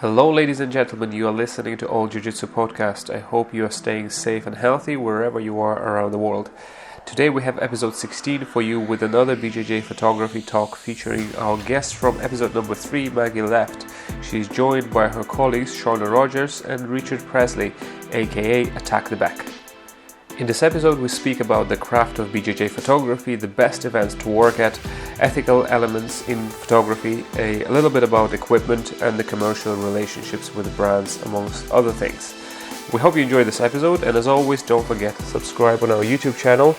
Hello, ladies and gentlemen. You are listening to All Jiu-Jitsu Podcast. I hope you are staying safe and healthy wherever you are around the world. Today we have episode 16 for you with another BJJ Photography talk featuring our guest from episode number 3, Maggie Left. She's joined by her colleagues Shawna Rodgers and Richard Presley, aka Attack the Back. In this episode we speak about the craft of BJJ photography, the best events to work at, ethical elements in photography, a little bit about equipment and the commercial relationships with brands, amongst other things. We hope you enjoy this episode, and as always, don't forget to subscribe on our YouTube channel,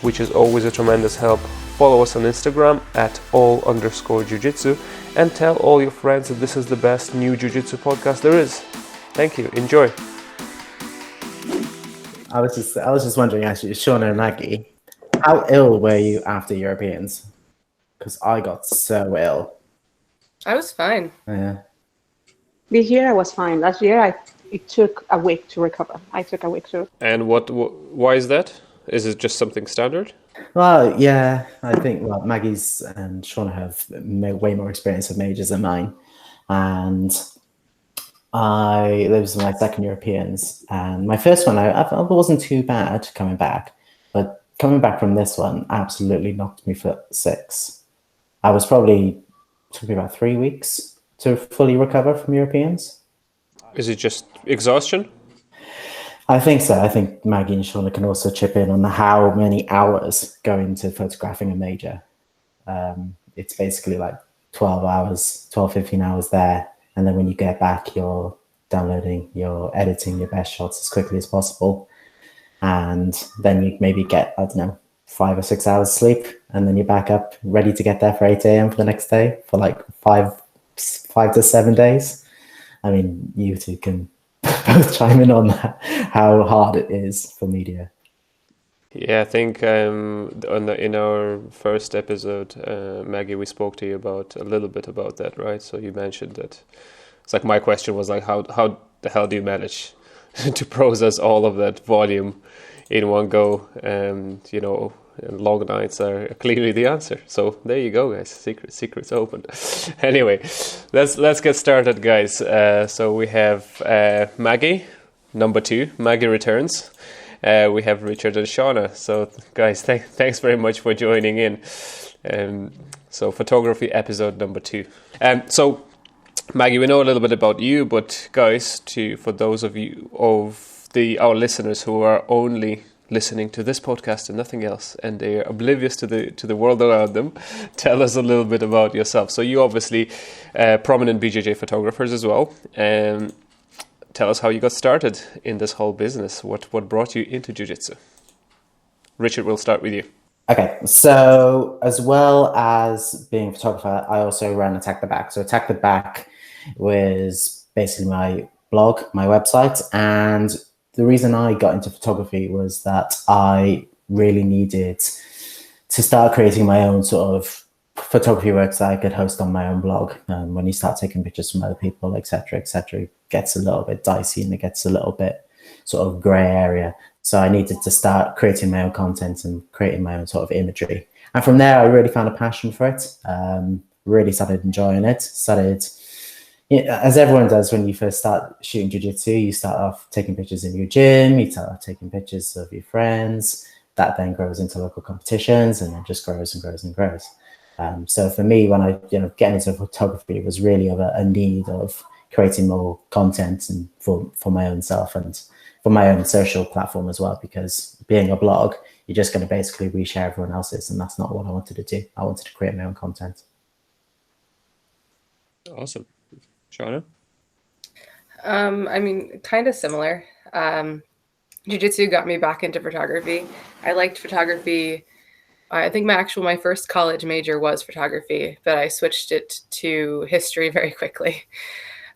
which is always a tremendous help. Follow us on Instagram at all_jiu-jitsu and tell all your friends that this is the best new jiu-jitsu podcast there is. Thank you. Enjoy. I was just wondering, actually, Shawna and Maggie, how ill were you after Europeans? Because I got so ill. I was fine. Yeah. This year I was fine. Last year it took a week to recover. I took a week to. And why is that? Is it just something standard? Well, yeah, I think Maggie's and Shawna have way more experience of majors than mine, and this was my second Europeans, and my first one I wasn't too bad coming back, but coming back from this one absolutely knocked me for 6. I was took me about 3 weeks to fully recover from Europeans. Is it just exhaustion? I think so. I think Maggie and Shawna can also chip in on how many hours go into photographing a major. It's basically like 15 hours there. And then when you get back, you're downloading, you're editing your best shots as quickly as possible. And then you maybe get, 5 or 6 hours sleep. And then you're back up, ready to get there for 8 a.m. for the next day for like 5 to 7 days. I mean, you two can both chime in on that, how hard it is for media. Yeah, I think in our first episode, Maggie, we spoke to you a little bit about that, right? So you mentioned that. It's like my question was like, how the hell do you manage to process all of that volume in one go? And long nights are clearly the answer. So there you go, guys. Secrets open. Anyway, let's get started, guys. So we have Maggie, number 2. Maggie returns. We have Richard and Shawna. So, guys, thanks very much for joining in. So, photography episode number 2. So, Maggie, we know a little bit about you, but guys, for those of you our listeners who are only listening to this podcast and nothing else, and they are oblivious to the world around them, tell us a little bit about yourself. So, you obviously prominent BJJ photographers as well. Tell us how you got started in this whole business. What brought you into jiu-jitsu? Richard, we'll start with you. Okay, so as well as being a photographer, I also ran Attack the Back. So Attack the Back was basically my blog, my website. And the reason I got into photography was that I really needed to start creating my own sort of photography works that I could host on my own blog. When you start taking pictures from other people, etc., it gets a little bit dicey and it gets a little bit sort of grey area. So I needed to start creating my own content and creating my own sort of imagery. And from there, I really found a passion for it. Really started enjoying it. As everyone does when you first start shooting jiu-jitsu, you start off taking pictures in your gym, you start off taking pictures of your friends. That then grows into local competitions and then just grows and grows and grows. So for me, when I getting into photography, it was really of a need of creating more content and for my own self and for my own social platform as well, because being a blog, you're just going to basically reshare everyone else's, and that's not what I wanted to do. I wanted to create my own content. Awesome. Shawna? I mean, kind of similar. Jiu-jitsu got me back into photography. I liked photography. I think my first college major was photography, but I switched it to history very quickly.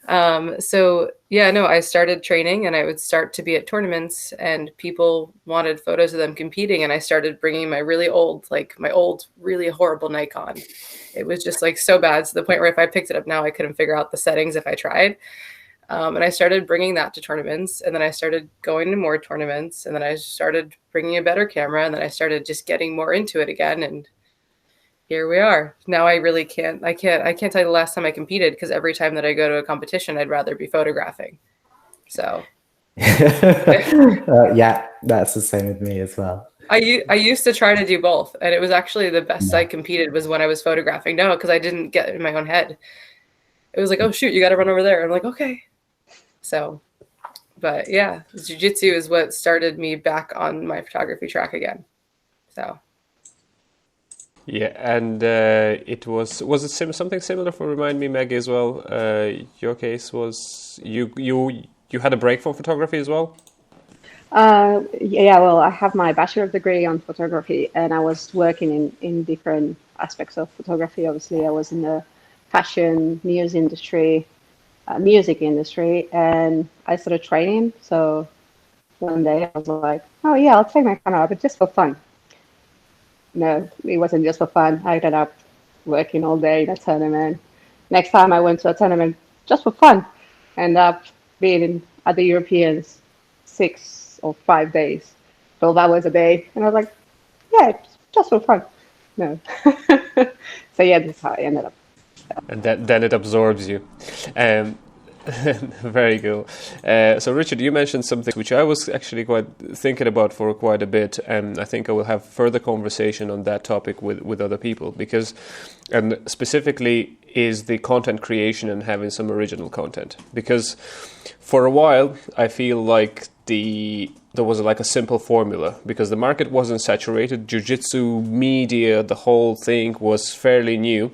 I started training and I would start to be at tournaments and people wanted photos of them competing. And I started bringing my old, really horrible Nikon. It was just like so bad to the point where if I picked it up now, I couldn't figure out the settings if I tried. And I started bringing that to tournaments, and then I started going to more tournaments, and then I started bringing a better camera, and then I started just getting more into it again. And here we are. Now I really can't tell you the last time I competed, because every time that I go to a competition, I'd rather be photographing. So yeah, that's the same with me as well. I used to try to do both, and it was actually the best I competed was when I was photographing. No, because I didn't get in my own head. It was like, oh shoot, you got to run over there. I'm like, okay. So, but yeah, jiu-jitsu is what started me back on my photography track again. So. Yeah, and it was it something similar for remind me, Maggie, as well? Your case was you had a break from photography as well? Yeah, well, I have my bachelor's degree on photography, and I was working in different aspects of photography. Obviously, I was in the fashion, news industry, music industry, and I started training. So one day I was like, oh yeah, I'll take my camera out, but just for fun. No, it wasn't just for fun. I ended up working all day in a tournament. Next time I went to a tournament just for fun, ended up being at the Europeans 6 or 5 days, 12 hours a day. And I was like, yeah, it's just for fun. No. So yeah, that's how I ended up. And then it absorbs you. Very cool. So Richard, you mentioned something which I was actually quite thinking about for quite a bit, and I think I will have further conversation on that topic with other people, because, and specifically, is the content creation and having some original content. Because for a while, I feel like there was like a simple formula, because the market wasn't saturated. Jiu-jitsu media, the whole thing was fairly new.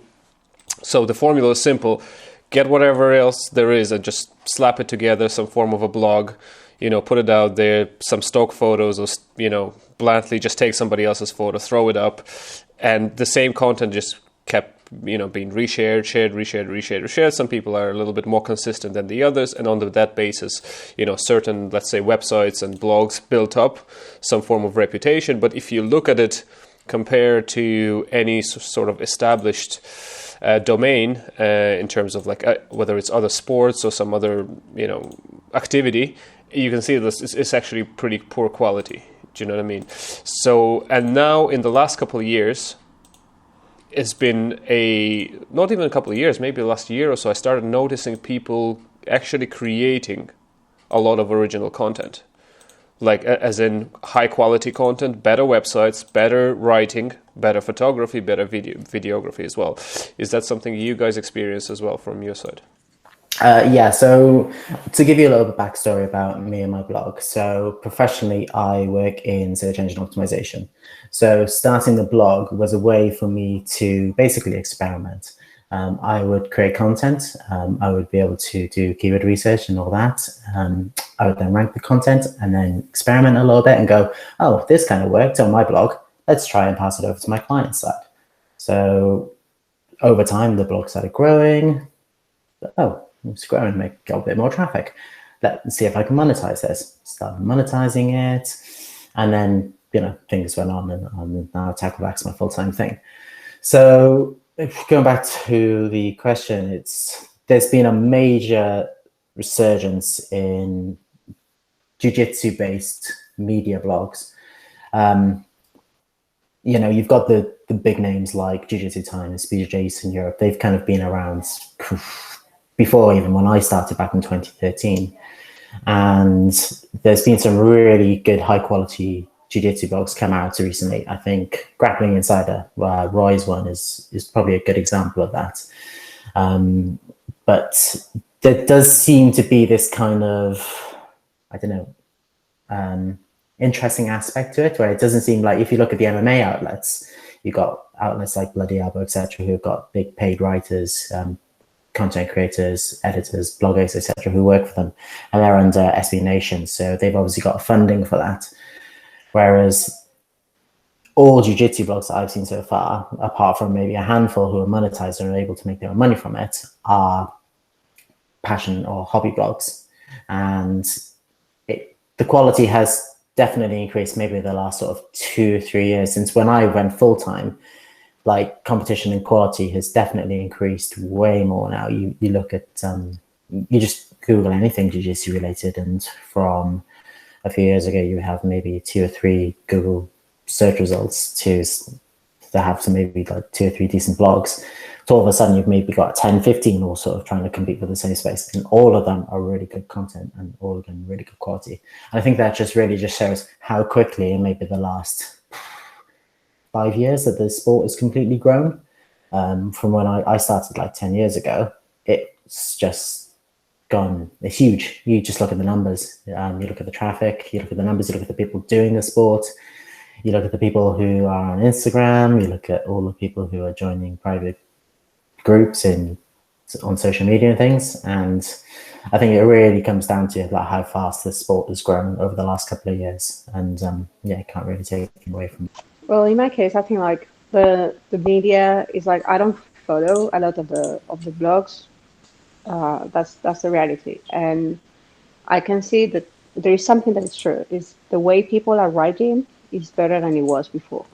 So the formula is simple. Get whatever else there is and just slap it together, some form of a blog, put it out there, some stock photos, or, bluntly just take somebody else's photo, throw it up. And the same content just kept, being reshared, reshared. Some people are a little bit more consistent than the others. And on that basis, certain, let's say, websites and blogs built up some form of reputation. But if you look at it compared to any sort of established domain in terms of like whether it's other sports or some other activity, you can see this is actually pretty poor quality. Do you know what I mean? So, and now in the last couple of years, it's been not even a couple of years, maybe the last year or so, I started noticing people actually creating a lot of original content, like as in high quality content, better websites, better writing, better photography, better videography as well. Is that something you guys experience as well from your side? Yeah, so to give you a little bit of backstory about me and my blog. So professionally, I work in search engine optimization. So starting the blog was a way for me to basically experiment. I would create content. I would be able to do keyword research and all that. I would then rank the content and then experiment a little bit and go, oh, this kind of worked on my blog. Let's try and pass it over to my client side. So over time, the blog started growing. Oh, it's growing, got a bit more traffic. Let's see if I can monetize this. Started monetizing it. And then, things went on and now Tackleback's my full-time thing. So going back to the question, there's been a major resurgence in jiu-jitsu based media blogs. You've got the big names like Jiu-Jitsu Times, BJJ in Europe. They've kind of been around before even when I started back in 2013. And there's been some really good high quality jiu-jitsu blogs come out recently. I think Grappling Insider, Roy's one is probably a good example of that. But there does seem to be this kind of, interesting aspect to it, where it doesn't seem like, if you look at the MMA outlets, you've got outlets like Bloody Elbow, etc., who've got big paid writers, content creators, editors, bloggers, etc., who work for them, and they're under SB Nation, so they've obviously got funding for that. Whereas all jiu-jitsu blogs that I've seen so far, apart from maybe a handful who are monetized and are able to make their own money from it, are passion or hobby blogs. And the quality has definitely increased maybe the last sort of 2 or 3 years. Since when I went full-time, like competition and quality has definitely increased way more now. You look at, you just Google anything jiu-jitsu related, and from a few years ago, you have maybe 2 or 3 Google search results to to have some maybe like 2 or 3 decent blogs, so all of a sudden you've maybe got 10, 15 all sort of trying to compete for the same space, and all of them are really good content and all of them really good quality. And I think that just really just shows how quickly in maybe the last 5 years that the sport has completely grown. From when I started like 10 years ago, it's just gone huge. You just look at the numbers, you look at the traffic, you look at the numbers, you look at the people doing the sport, you look at the people who are on Instagram, you look at all the people who are joining private groups on social media and things. And I think it really comes down to like how fast the sport has grown over the last couple of years. And yeah, you can't really take it away from it. Well, in my case, I think like the media is like, I don't follow a lot of the blogs. That's the reality, and I can see that there is something that is true. Is the way people are writing is better than it was before.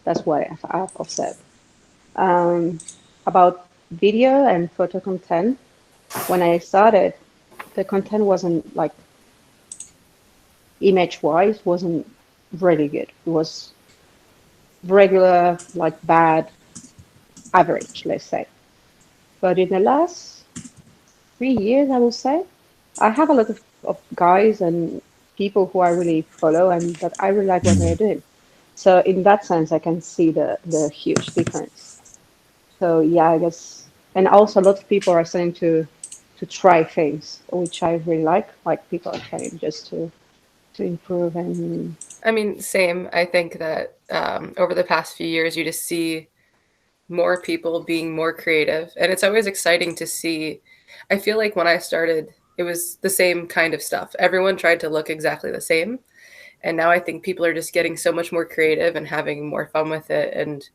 That's what I've observed. About video and photo content, when I started, the content wasn't like image-wise wasn't really good. It was regular, like bad, average, let's say. But in the last 3 years, I would say, I have a lot of guys and people who I really follow and that I really like what they're doing. So in that sense, I can see the huge difference. So yeah, I guess, and also a lot of people are starting to try things, which I really like people are trying just to improve. And I mean, same. I think that over the past few years, you just see more people being more creative, and it's always exciting to see. I feel like when I started, it was the same kind of stuff. Everyone tried to look exactly the same. And now I think people are just getting so much more creative and having more fun with it and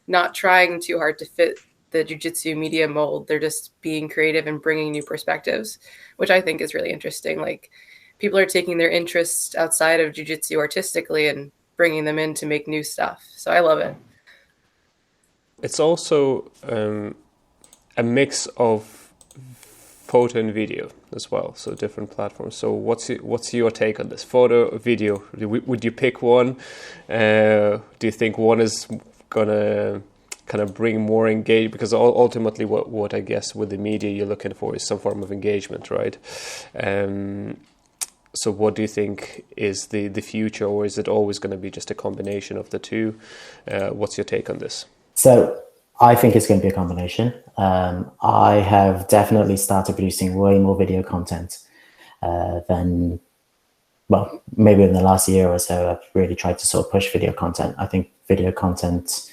not trying too hard to fit the jiu-jitsu media mold. They're just being creative and bringing new perspectives, which I think is really interesting. Like, people are taking their interests outside of jiu-jitsu artistically and bringing them in to make new stuff. So I love it. It's also a mix of photo and video as well, so different platforms. So what's your take on this? Photo, video, would you pick one? Do you think one is gonna kind of bring more engagement? Because ultimately what I guess with the media you're looking for is some form of engagement, right? So what do you think is the future, or is it always going to be just a combination of the two? What's your take on this? So I think it's going to be a combination. I have definitely started producing way more video content than, well, maybe in the last year or so, I've really tried to sort of push video content. I think video content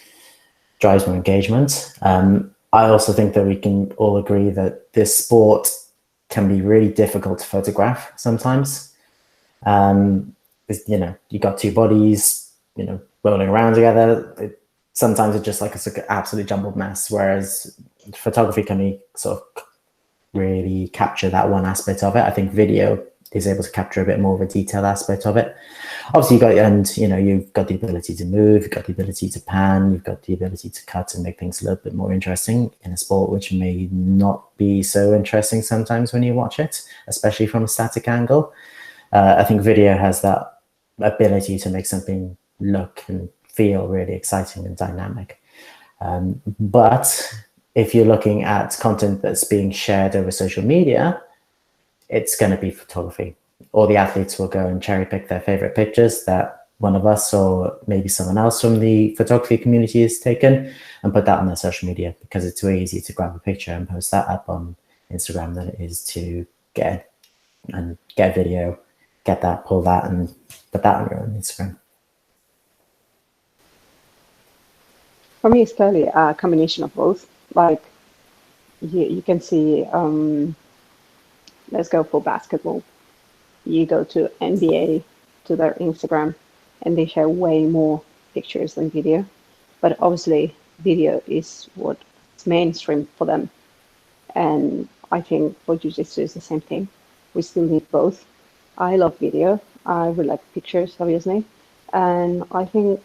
drives more engagement. I also think that we can all agree that this sport can be really difficult to photograph sometimes. You know, you got two bodies, you know, rolling around together. Sometimes it's just like it's an absolute jumbled mess, whereas photography can sort of really capture that one aspect of it. I think video is able to capture a bit more of a detailed aspect of it. Obviously, you've got the ability to move, you've got the ability to pan, you've got the ability to cut and make things a little bit more interesting in a sport which may not be so interesting sometimes when you watch it, especially from a static angle. I think video has that ability to make something look and feel really exciting and dynamic. But if you're looking at content that's being shared over social media, it's going to be photography. All the athletes will go and cherry pick their favorite pictures that one of us or maybe someone else from the photography community has taken and put that on their social media, because it's way easier to grab a picture and post that up on Instagram than it is to get a video, get that, pull that, and put that on your own Instagram. for me, it's clearly a combination of both. Like you can see, let's go for basketball. You go to NBA, to their Instagram, and they share way more pictures than video. But obviously, video is what's mainstream for them. And I think for jiu-jitsu is the same thing. We still need both. I love video. I would like pictures, obviously. And I think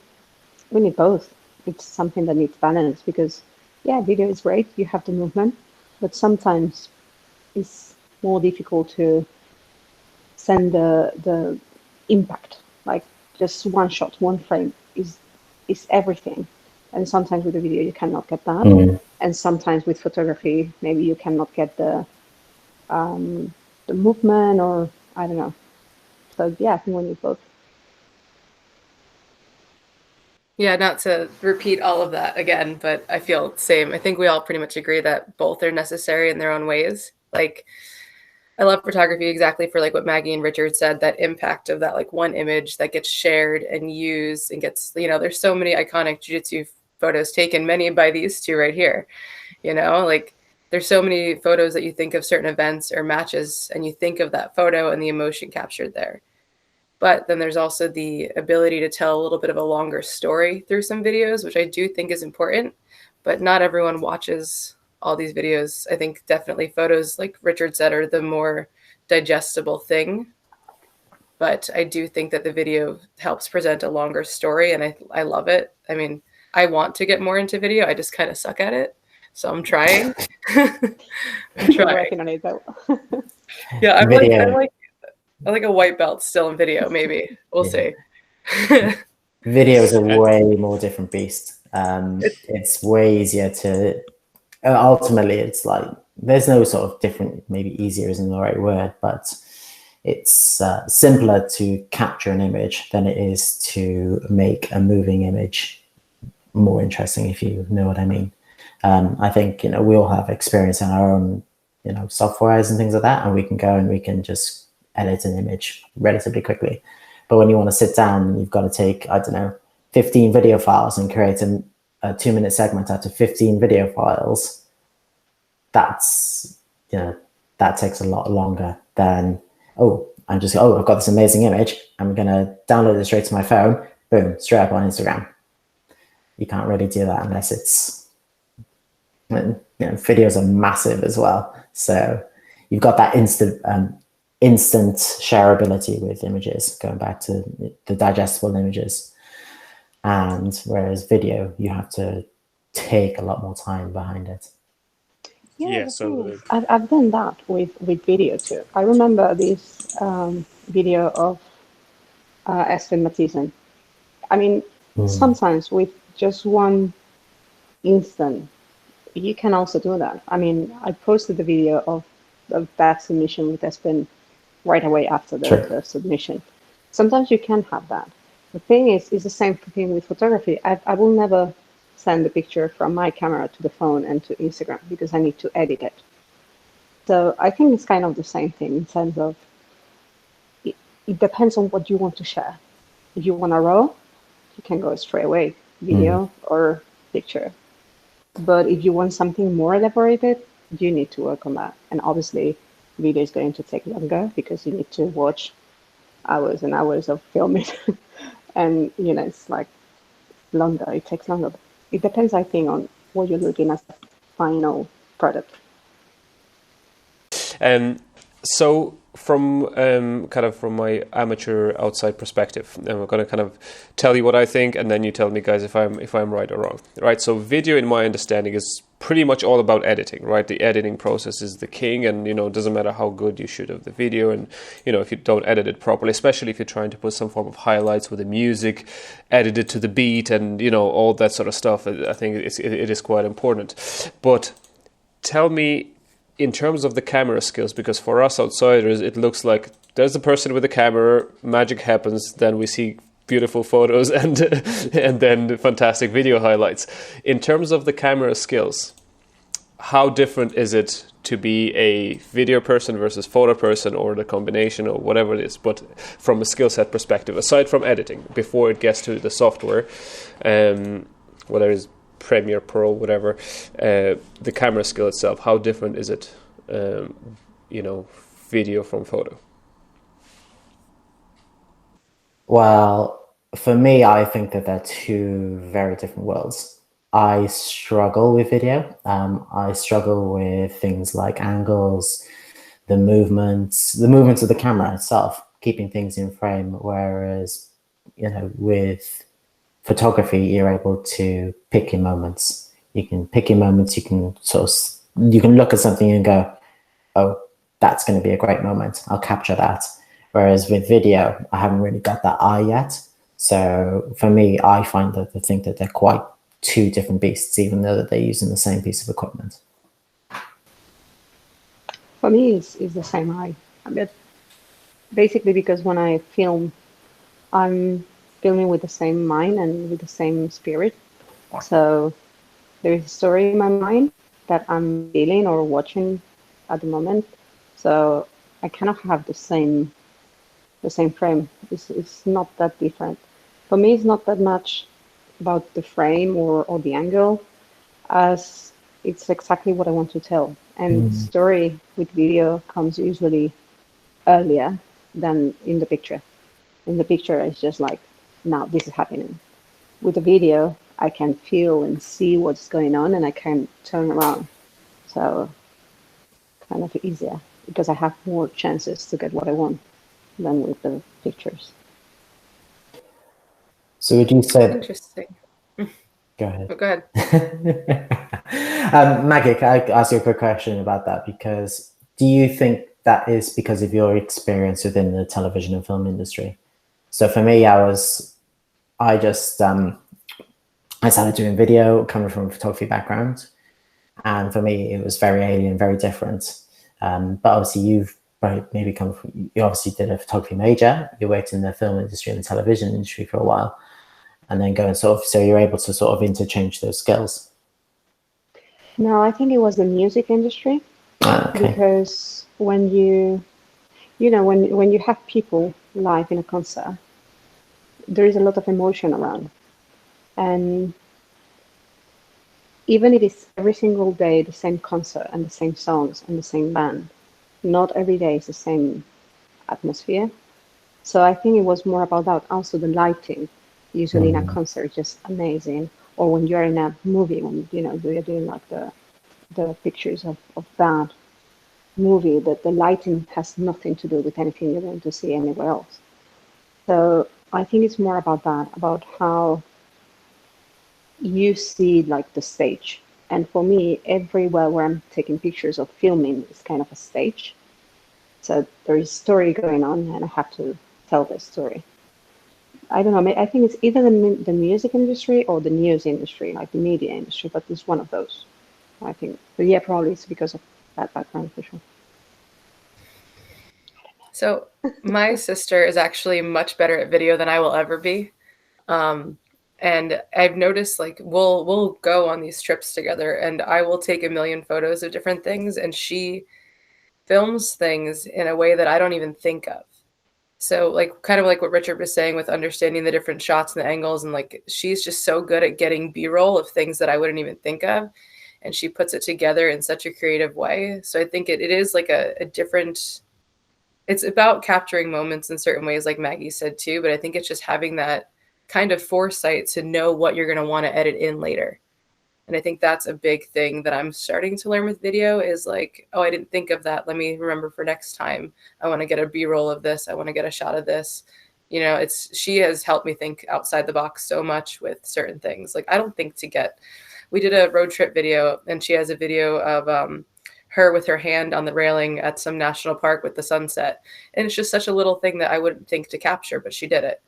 we need both. It's something that needs balance because, yeah, video is great. You have the movement, but sometimes it's more difficult to send the impact. Like just one shot, one frame is everything. And sometimes with the video, you cannot get that. Mm. And sometimes with photography, maybe you cannot get the movement, or I don't know. So yeah, I think we need both. Yeah, not to repeat all of that again, but I feel the same. I think we all pretty much agree that both are necessary in their own ways. Like, I love photography exactly for like what Maggie and Richard said, that impact of that like one image that gets shared and used and gets, you know, there's so many iconic jiu-jitsu photos taken, many by these two right here, you know, like there's so many photos that you think of certain events or matches and you think of that photo and the emotion captured there. But then there's also the ability to tell a little bit of a longer story through some videos, which I do think is important, but not everyone watches all these videos. I think definitely photos, like Richard said, are the more digestible thing. But I do think that the video helps present a longer story, and I love it. I mean, I want to get more into video. I just kind of suck at it. So I'm trying. I'm trying. Working on it though. Yeah, I'm Video. like a white belt still in video, maybe. We'll see. Video is a way more different beast. It's way easier to, ultimately, it's like, there's no sort of different, maybe easier isn't the right word, but it's simpler to capture an image than it is to make a moving image more interesting, if you know what I mean. I think, you know, we all have experience in our own, you know, softwares and things like that, and we can go and we can just edit an image relatively quickly. But when you want to sit down and you've got to take, I don't know, 15 video files and create a 2-minute segment out of 15 video files, that's, you know, that takes a lot longer than, I've got this amazing image. I'm going to download it straight to my phone. Boom, straight up on Instagram. You can't really do that unless it's, you know, videos are massive as well. So you've got that instant shareability with images, going back to the digestible images. And whereas video, you have to take a lot more time behind it. Yeah, so I've done that with video too. I remember this video of Espen Mathisen. I mean, sometimes with just one instant, you can also do that. I mean, I posted the video of that submission with Espen right away after the submission. Sometimes you can have that. The thing is the same thing with photography. I will never send the picture from my camera to the phone and to Instagram because I need to edit it. So I think it's kind of the same thing in terms of it depends on what you want to share. If you want a raw, you can go straight away, video or picture. But if you want something more elaborated, you need to work on that. And obviously, video is going to take longer because you need to watch hours and hours of filming. And, you know, it's like longer, it takes longer. It depends, I think, on what you're looking at the final product. So from from my amateur outside perspective, and I'm going to kind of tell you what I think, and then you tell me, guys, if I'm right or wrong. Right. So video, in my understanding, is pretty much all about editing. Right. The editing process is the king, and, you know, it doesn't matter how good you shoot of the video, and, you know, if you don't edit it properly, especially if you're trying to put some form of highlights with the music, edit it to the beat, and, you know, all that sort of stuff. I think it is quite important. But tell me, in terms of the camera skills, because for us outsiders, it looks like there's a person with a camera, magic happens, then we see beautiful photos and then fantastic video highlights. In terms of the camera skills, how different is it to be a video person versus photo person, or the combination, or whatever it is, but from a skill set perspective, aside from editing, before it gets to the software, whether it's Premiere Pro, whatever, the camera skill itself, how different is it, you know, video from photo? Well, for me, I think that they're two very different worlds. I struggle with video. I struggle with things like angles, the movements of the camera itself, keeping things in frame, whereas, you know, with photography, you're able to pick your moments. You can pick your moments. You can look at something and go, "Oh, that's going to be a great moment. I'll capture that." Whereas with video, I haven't really got that eye yet. So for me, I find that I think that they're quite two different beasts, even though they're using the same piece of equipment? For me, it's the same eye. I mean, basically, because when I film, I'm filming with the same mind and with the same spirit. So there is a story in my mind that I'm feeling or watching at the moment. So I cannot have the same frame. It's not that different. For me, it's not that much about the frame or the angle, as it's exactly what I want to tell. And the story with video comes usually earlier than in the picture. In the picture, it's just like, now this is happening. With the video, I can feel and see what's going on, and I can turn around. So kind of easier because I have more chances to get what I want than with the pictures. So would you say... Interesting. Go ahead. Oh, go ahead. Maggie, can I ask you a quick question about that? Because do you think that is because of your experience within the television and film industry? So for me, I started doing video coming from a photography background. And for me, it was very alien, very different. But obviously you obviously did a photography major, you worked in the film industry and the television industry for a while, and then so you're able to sort of interchange those skills. No, I think it was the music industry. Okay. Because when when you have people live in a concert, there is a lot of emotion around. And even if it's every single day the same concert and the same songs and the same band, not every day is the same atmosphere. So I think it was more about that. Also the lighting, usually in a concert, is just amazing. Or when you're in a movie, when you're doing like the pictures of that movie, that the lighting has nothing to do with anything you're going to see anywhere else. So I think it's more about that, about how you see like the stage. And for me, everywhere where I'm taking pictures or filming is kind of a stage. So there is story going on, and I have to tell the story. I don't know. I think it's either the music industry or the news industry, like the media industry, but it's one of those, I think. But yeah, probably it's because of that background for sure. So my sister is actually much better at video than I will ever be. And I've noticed like we'll go on these trips together, and I will take a million photos of different things, and she films things in a way that I don't even think of. So like kind of like what Richard was saying with understanding the different shots and the angles, and like she's just so good at getting B-roll of things that I wouldn't even think of, and she puts it together in such a creative way. So I think it is like a different, it's about capturing moments in certain ways, like Maggie said too, but I think it's just having that kind of foresight to know what you're going to want to edit in later. And I think that's a big thing that I'm starting to learn with video is like, oh, I didn't think of that. Let me remember for next time. I want to get a B-roll of this. I want to get a shot of this. She has helped me think outside the box so much with certain things. Like I don't think we did a road trip video, and she has a video of her with her hand on the railing at some national park with the sunset. And it's just such a little thing that I wouldn't think to capture, but she did it.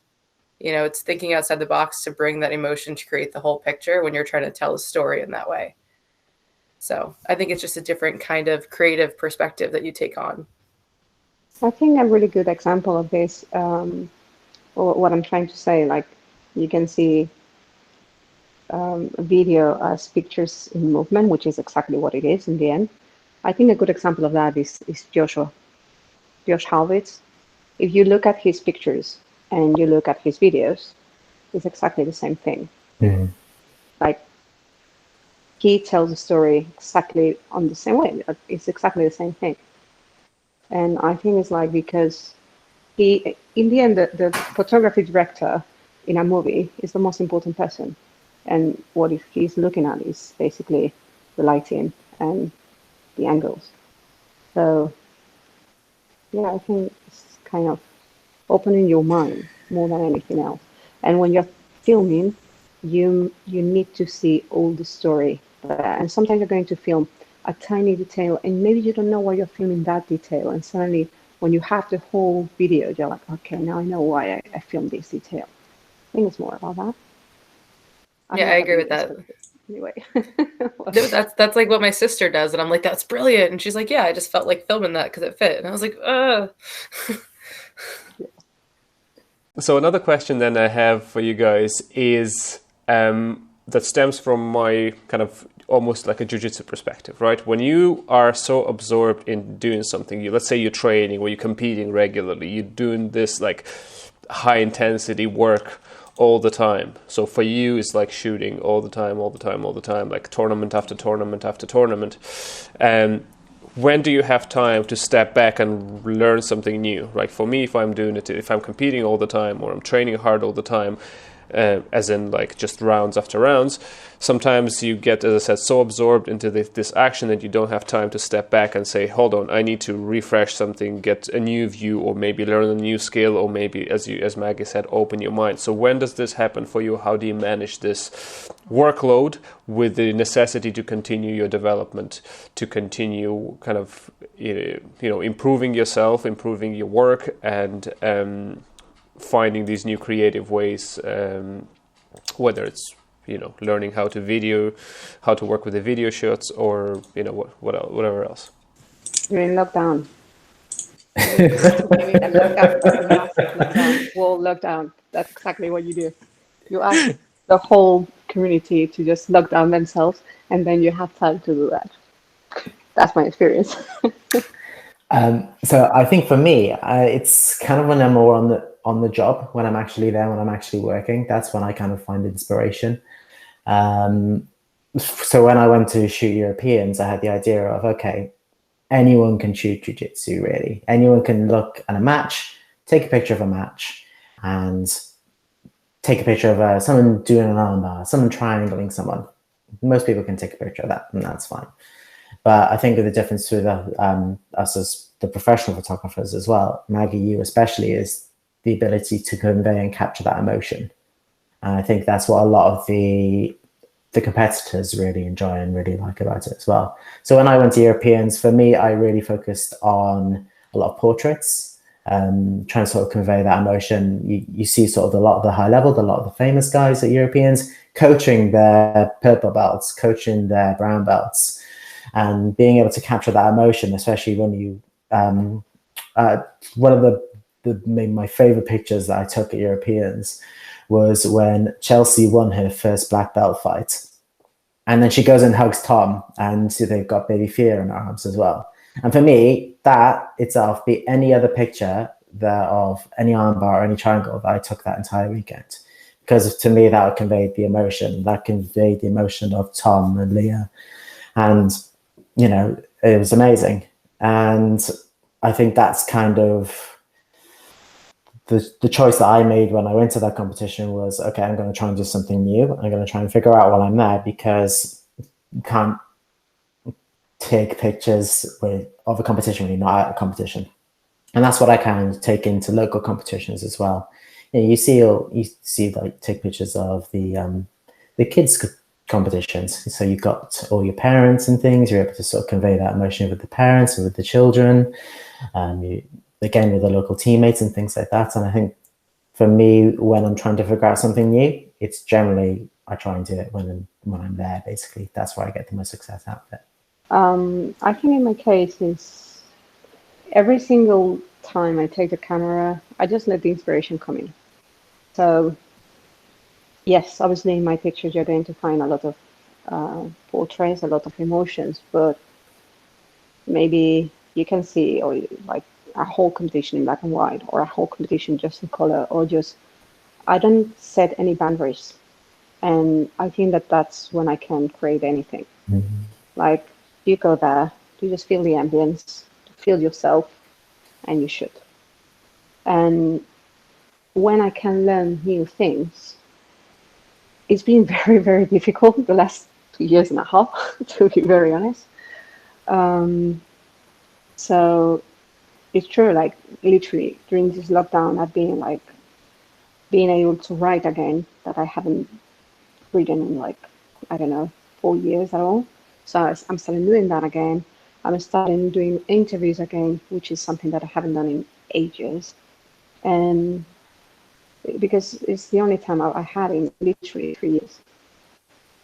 It's thinking outside the box to bring that emotion to create the whole picture when you're trying to tell a story in that way. So I think it's just a different kind of creative perspective that you take on. I think a really good example of this, or what I'm trying to say, like you can see video as pictures in movement, which is exactly what it is in the end. I think a good example of that is Josh Halvitz. If you look at his pictures and you look at his videos, it's exactly the same thing. Mm-hmm. Like he tells the story exactly on the same way. It's exactly the same thing. And I think it's like because in the end, the photography director in a movie is the most important person. And what he's looking at is basically the lighting and the angles. So yeah, I think it's kind of opening your mind more than anything else. And when you're filming, you need to see all the story there. And sometimes you're going to film a tiny detail, and maybe you don't know why you're filming that detail. And suddenly, when you have the whole video, you're like, okay, now I know why I filmed this detail. I think it's more about that. Yeah, I agree with that. Anyway, that's like what my sister does, and I'm like, that's brilliant. And she's like, yeah, I just felt like filming that because it fit. And I was like, So another question then I have for you guys is that stems from my kind of almost like a jiu-jitsu perspective, right? When you are so absorbed in doing something, let's say you're training or you're competing regularly, you're doing this like high intensity work all the time. So for you, it's like shooting all the time, like tournament after tournament after tournament. When do you have time to step back and learn something new? Like for me, if I'm doing it, if I'm competing all the time or I'm training hard all the time, as in like just rounds after rounds, sometimes you get, as I said, so absorbed into this action that you don't have time to step back and say, hold on, I need to refresh something, get a new view, or maybe learn a new skill, or maybe, as Maggie said, open your mind. So when does this happen for you? How do you manage this workload with the necessity to continue your development, to continue kind of, improving yourself, improving your work, and finding these new creative ways, whether it's learning how to work with the video shots, or whatever else. You're in lockdown. Lockdown. Well, lockdown. That's exactly what you do. You ask the whole community to just lock down themselves, and then you have time to do that. That's my experience. So I think for me, it's kind of when I'm more on the job, when I'm actually there, when I'm actually working. That's when I kind of find inspiration. So when I went to shoot Europeans, I had the idea of, okay, anyone can shoot jiu-jitsu, really. Anyone can look at a match, take a picture of a match, and take a picture of someone doing an armbar, someone triangling someone. Most people can take a picture of that, and that's fine. But I think the difference with us as the professional photographers as well, Maggie, you especially, is the ability to convey and capture that emotion. And I think that's what a lot of the competitors really enjoy and really like about it as well. So when I went to Europeans, for me, I really focused on a lot of portraits, trying to sort of convey that emotion. You see sort of a lot of the high level, a lot of the famous guys at Europeans coaching their purple belts, coaching their brown belts, and being able to capture that emotion, especially when you, one of my favorite pictures that I took at Europeans was when Chelsea won her first black belt fight. And then she goes and hugs Tom, and so they've got baby Fear in her arms as well. And for me, that itself beat any other picture of any armbar or any triangle that I took that entire weekend. Because to me, that conveyed the emotion. That conveyed the emotion of Tom and Leah. And, it was amazing. And I think that's kind of the choice that I made when I went to that competition was, okay, I'm going to try and do something new. I'm going to try and figure out while I'm there, because you can't take pictures of a competition when you're not at a competition. And that's what I kind of take into local competitions as well. You see like take pictures of the kids competitions. So you've got all your parents and things. You're able to sort of convey that emotion with the parents and with the children. Again, with the local teammates and things like that. And I think for me, when I'm trying to figure out something new, it's generally, I try and do it when I'm there, basically. That's where I get the most success out of it. I think in my case is every single time I take the camera, I just let the inspiration come in. So yes, obviously in my pictures, you're going to find a lot of portraits, a lot of emotions, but maybe you can see, or like, a whole competition in black and white, or a whole competition just in color, or just, I don't set any boundaries. And I think that's when I can create anything. Mm-hmm. Like, you go there, you just feel the ambience, feel yourself, and you shoot. And when I can learn new things, it's been very, very difficult the last 2 years and a half, to be very honest. So it's true, like literally during this lockdown, I've been like being able to write again, that I haven't written in like, I don't know, 4 years at all. So I'm starting doing that again. I'm starting doing interviews again, which is something that I haven't done in ages. And because it's the only time I had in literally 3 years.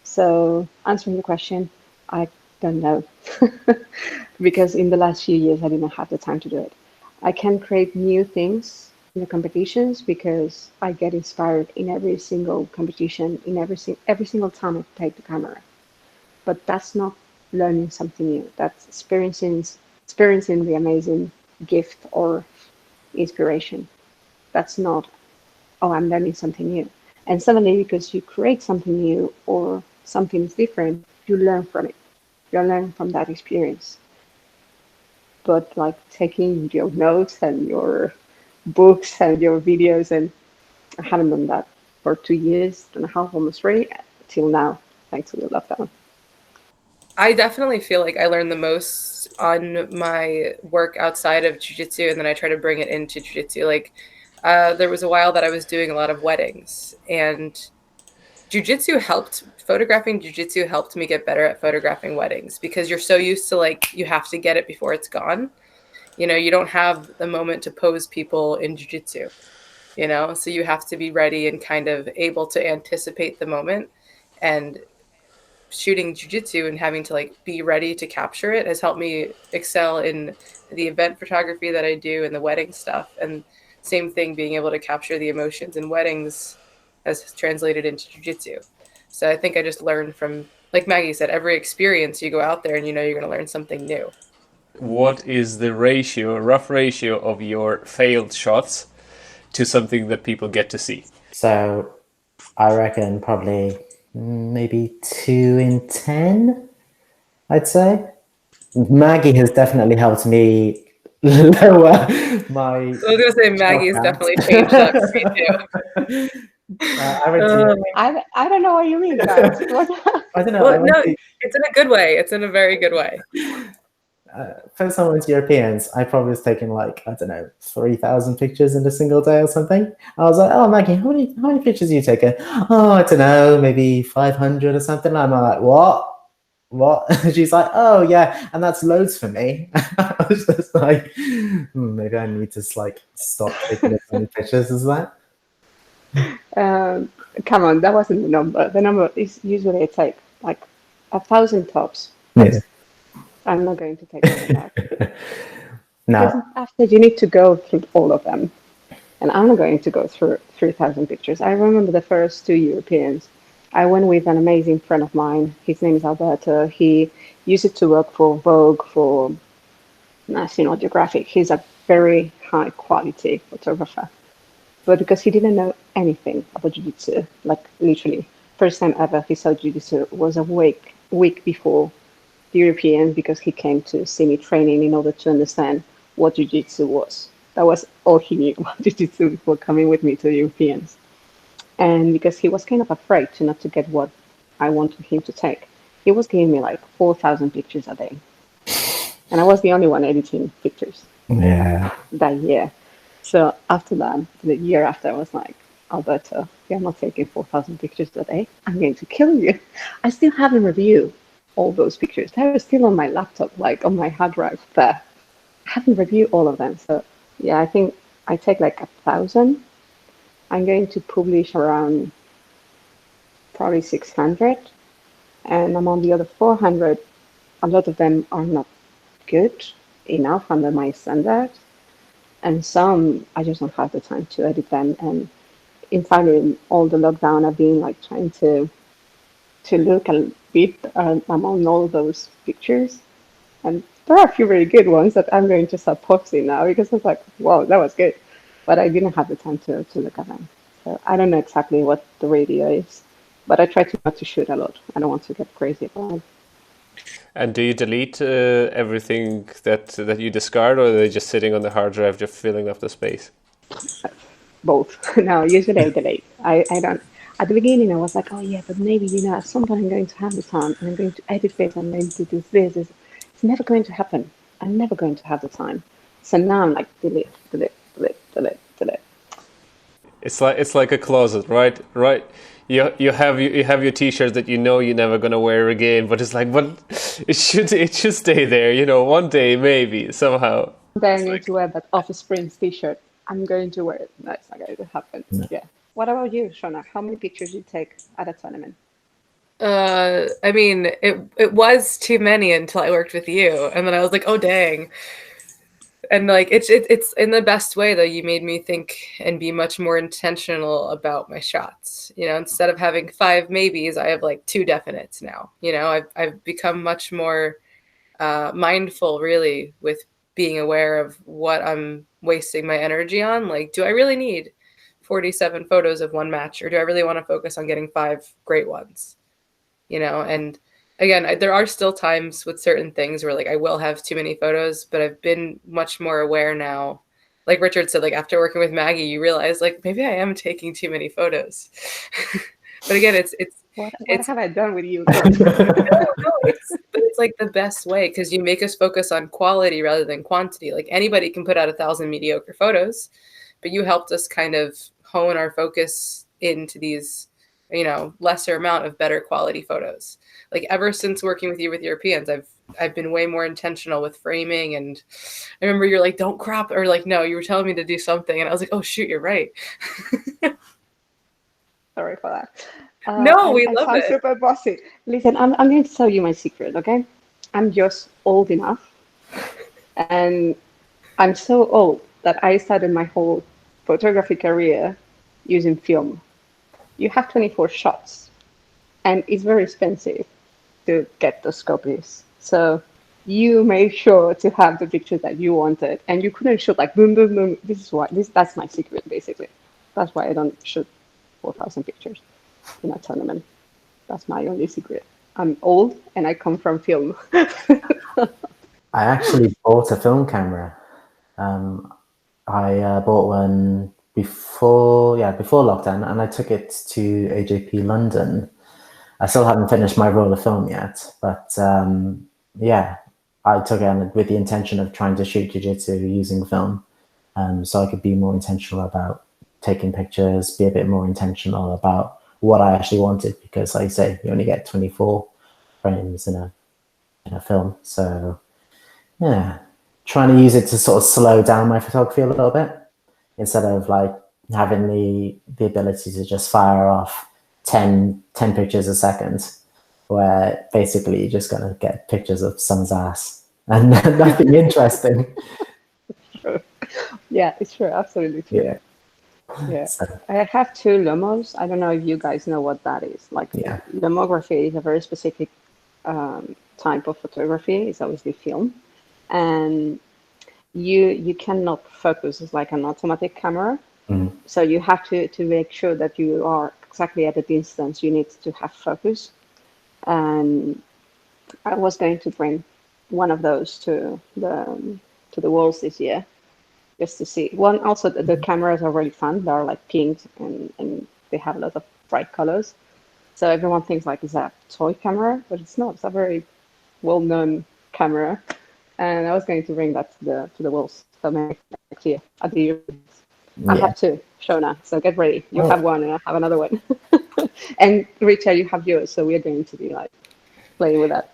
So answering the question, I don't know. Because in the last few years, I didn't have the time to do it. I can create new things in the competitions because I get inspired in every single competition, in every single time I take the camera. But that's not learning something new. That's experiencing the amazing gift or inspiration. That's not, oh, I'm learning something new. And suddenly, because you create something new or something is different, you learn from it. You learn from that experience. But like taking your notes and your books and your videos, and I haven't done that for 2 years and a half, almost 3, till now, thanks to the lockdown. I definitely feel like I learn the most on my work outside of jiu-jitsu, and then I try to bring it into jiu-jitsu. Like, there was a while that I was doing a lot of weddings, and photographing jiu-jitsu helped me get better at photographing weddings, because you're so used to, like, you have to get it before it's gone. You know, you don't have the moment to pose people in jiu-jitsu, you know, so you have to be ready and kind of able to anticipate the moment. And shooting jiu-jitsu and having to like be ready to capture it has helped me excel in the event photography that I do and the wedding stuff. And same thing, being able to capture the emotions in weddings has translated into jiu-jitsu. So I think I just learned from, like Maggie said, every experience you go out there and you know you're going to learn something new. What is the rough ratio of your failed shots to something that people get to see? So I reckon probably maybe 2 in 10, I'd say. Maggie has definitely helped me lower my. I was going to say Maggie's definitely changed that for me too. I don't know what you mean, guys. I don't know. Well, no, it's in a good way. It's in a very good way. First time I went to Europeans, I probably was taking like, I don't know, 3,000 pictures in a single day or something. I was like, oh, Maggie, how many pictures are you taking? Oh, I don't know, maybe 500 or something. And I'm like, what? She's like, oh yeah, and that's loads for me. I was just like, maybe I need to like stop taking as many pictures as that. Come on, that wasn't the number. The number is usually it's like 1,000 tops. Yeah. I'm not going to take more than that. No. Because after you need to go through all of them, and I'm not going to go through 3,000 pictures. I remember the first 2 Europeans. I went with an amazing friend of mine. His name is Alberto. He used to work for Vogue, for National Geographic. He's a very high quality photographer. But because he didn't know anything about jiu-jitsu, like literally, first time ever he saw jiu-jitsu was a week before the Europeans, because he came to see me training in order to understand what jiu-jitsu was. That was all he knew about jiu-jitsu before coming with me to the Europeans. And because he was kind of afraid to not to get what I wanted him to take, he was giving me like 4,000 pictures a day. And I was the only one editing pictures that year. So after that, the year after, I was like, Alberto, you're not taking 4,000 pictures a day. I'm going to kill you. I still haven't reviewed all those pictures. They're still on my laptop, like on my hard drive there. I haven't reviewed all of them. So yeah, I think I take like 1,000. I'm going to publish around probably 600. And among the other 400, a lot of them are not good enough under my standards. And some, I just don't have the time to edit them. And in fact, in all the lockdown, I've been like trying to look a bit among all those pictures. And there are a few very good ones that I'm going to start posting now, because I was like, wow, that was good. But I didn't have the time to look at them. So I don't know exactly what the radio is, but I try to not to shoot a lot. I don't want to get crazy about it. And do you delete everything that you discard, or are they just sitting on the hard drive, just filling up the space? Both. No, usually I delete. I don't. At the beginning, I was like, oh yeah, but maybe, at some point I'm going to have the time and I'm going to edit this, I'm going to do this. It's never going to happen. I'm never going to have the time. So now I'm like, delete. It's like a closet, right? You have your t-shirt that you know you're never gonna wear again, but it's like, but it should stay there, one day maybe somehow. Then I need to wear that Office Prince t-shirt. I'm going to wear it. No, it's not going to happen. No. Yeah. What about you, Shawna? How many pictures do you take at a tournament? I mean, it was too many until I worked with you, and then I was like, oh dang. And like it's in the best way though. You made me think and be much more intentional about my shots. You know, instead of having 5 maybes, I have like 2 definites now. You know, I've become much more mindful, really, with being aware of what I'm wasting my energy on. Like, do I really need 47 photos of one match, or do I really want to focus on getting 5 great ones? You know, and again, there are still times with certain things where like I will have too many photos, but I've been much more aware now. Like Richard said, like after working with Maggie, you realize like maybe I am taking too many photos. But again, What it's have I done with you? no, no, but it's like the best way because you make us focus on quality rather than quantity. Like anybody can put out 1,000 mediocre photos, but you helped us kind of hone our focus into these, you know, lesser amount of better quality photos. Like ever since working with you with Europeans, I've been way more intentional with framing. And I remember you're like, don't crop, or like, no, you were telling me to do something, and I was like, oh shoot, you're right. Sorry for that. No, we I love sound it. super bossy. Listen, I'm going to tell you my secret, okay? I'm just old enough, and I'm so old that I started my whole photography career using film. You have 24 shots, and it's very expensive to get those copies. So you made sure to have the pictures that you wanted, and you couldn't shoot like boom, boom, boom. This is why. That's my secret, basically. That's why I don't shoot 4,000 pictures in a tournament. That's my only secret. I'm old and I come from film. I actually bought a film camera. I bought one before lockdown, and I took it to AJP London. I still haven't finished my roll of film yet, but yeah, I took it with the intention of trying to shoot jiu-jitsu using film, so I could be more intentional about taking pictures, be a bit more intentional about what I actually wanted, because like I say, you only get 24 frames in a film. So yeah, trying to use it to sort of slow down my photography a little bit, instead of like having the ability to just fire off 10 pictures a second, where basically you're just going to get pictures of someone's ass and nothing interesting. Yeah, it's true. Absolutely true. Yeah. Yeah. So, I have 2 Lumos. I don't know if you guys know what that is. Like, yeah. Lumography is a very specific type of photography. It's obviously film. And you cannot focus. It's like an automatic camera. Mm. So you have to make sure that you are exactly at the distance you need to have focus. And I was going to bring one of those to the Worlds this year, just to see. One, also the cameras are really fun. They're like pink and they have a lot of bright colors. So everyone thinks like it's a toy camera, but it's not. It's a very well-known camera. And I was going to bring that to the Worlds. So maybe next year at the Europeans. I Yeah. have 2, Shawna. So get ready. You Oh. have one, and I have another one. And Richard, you have yours. So we're going to be like playing with that.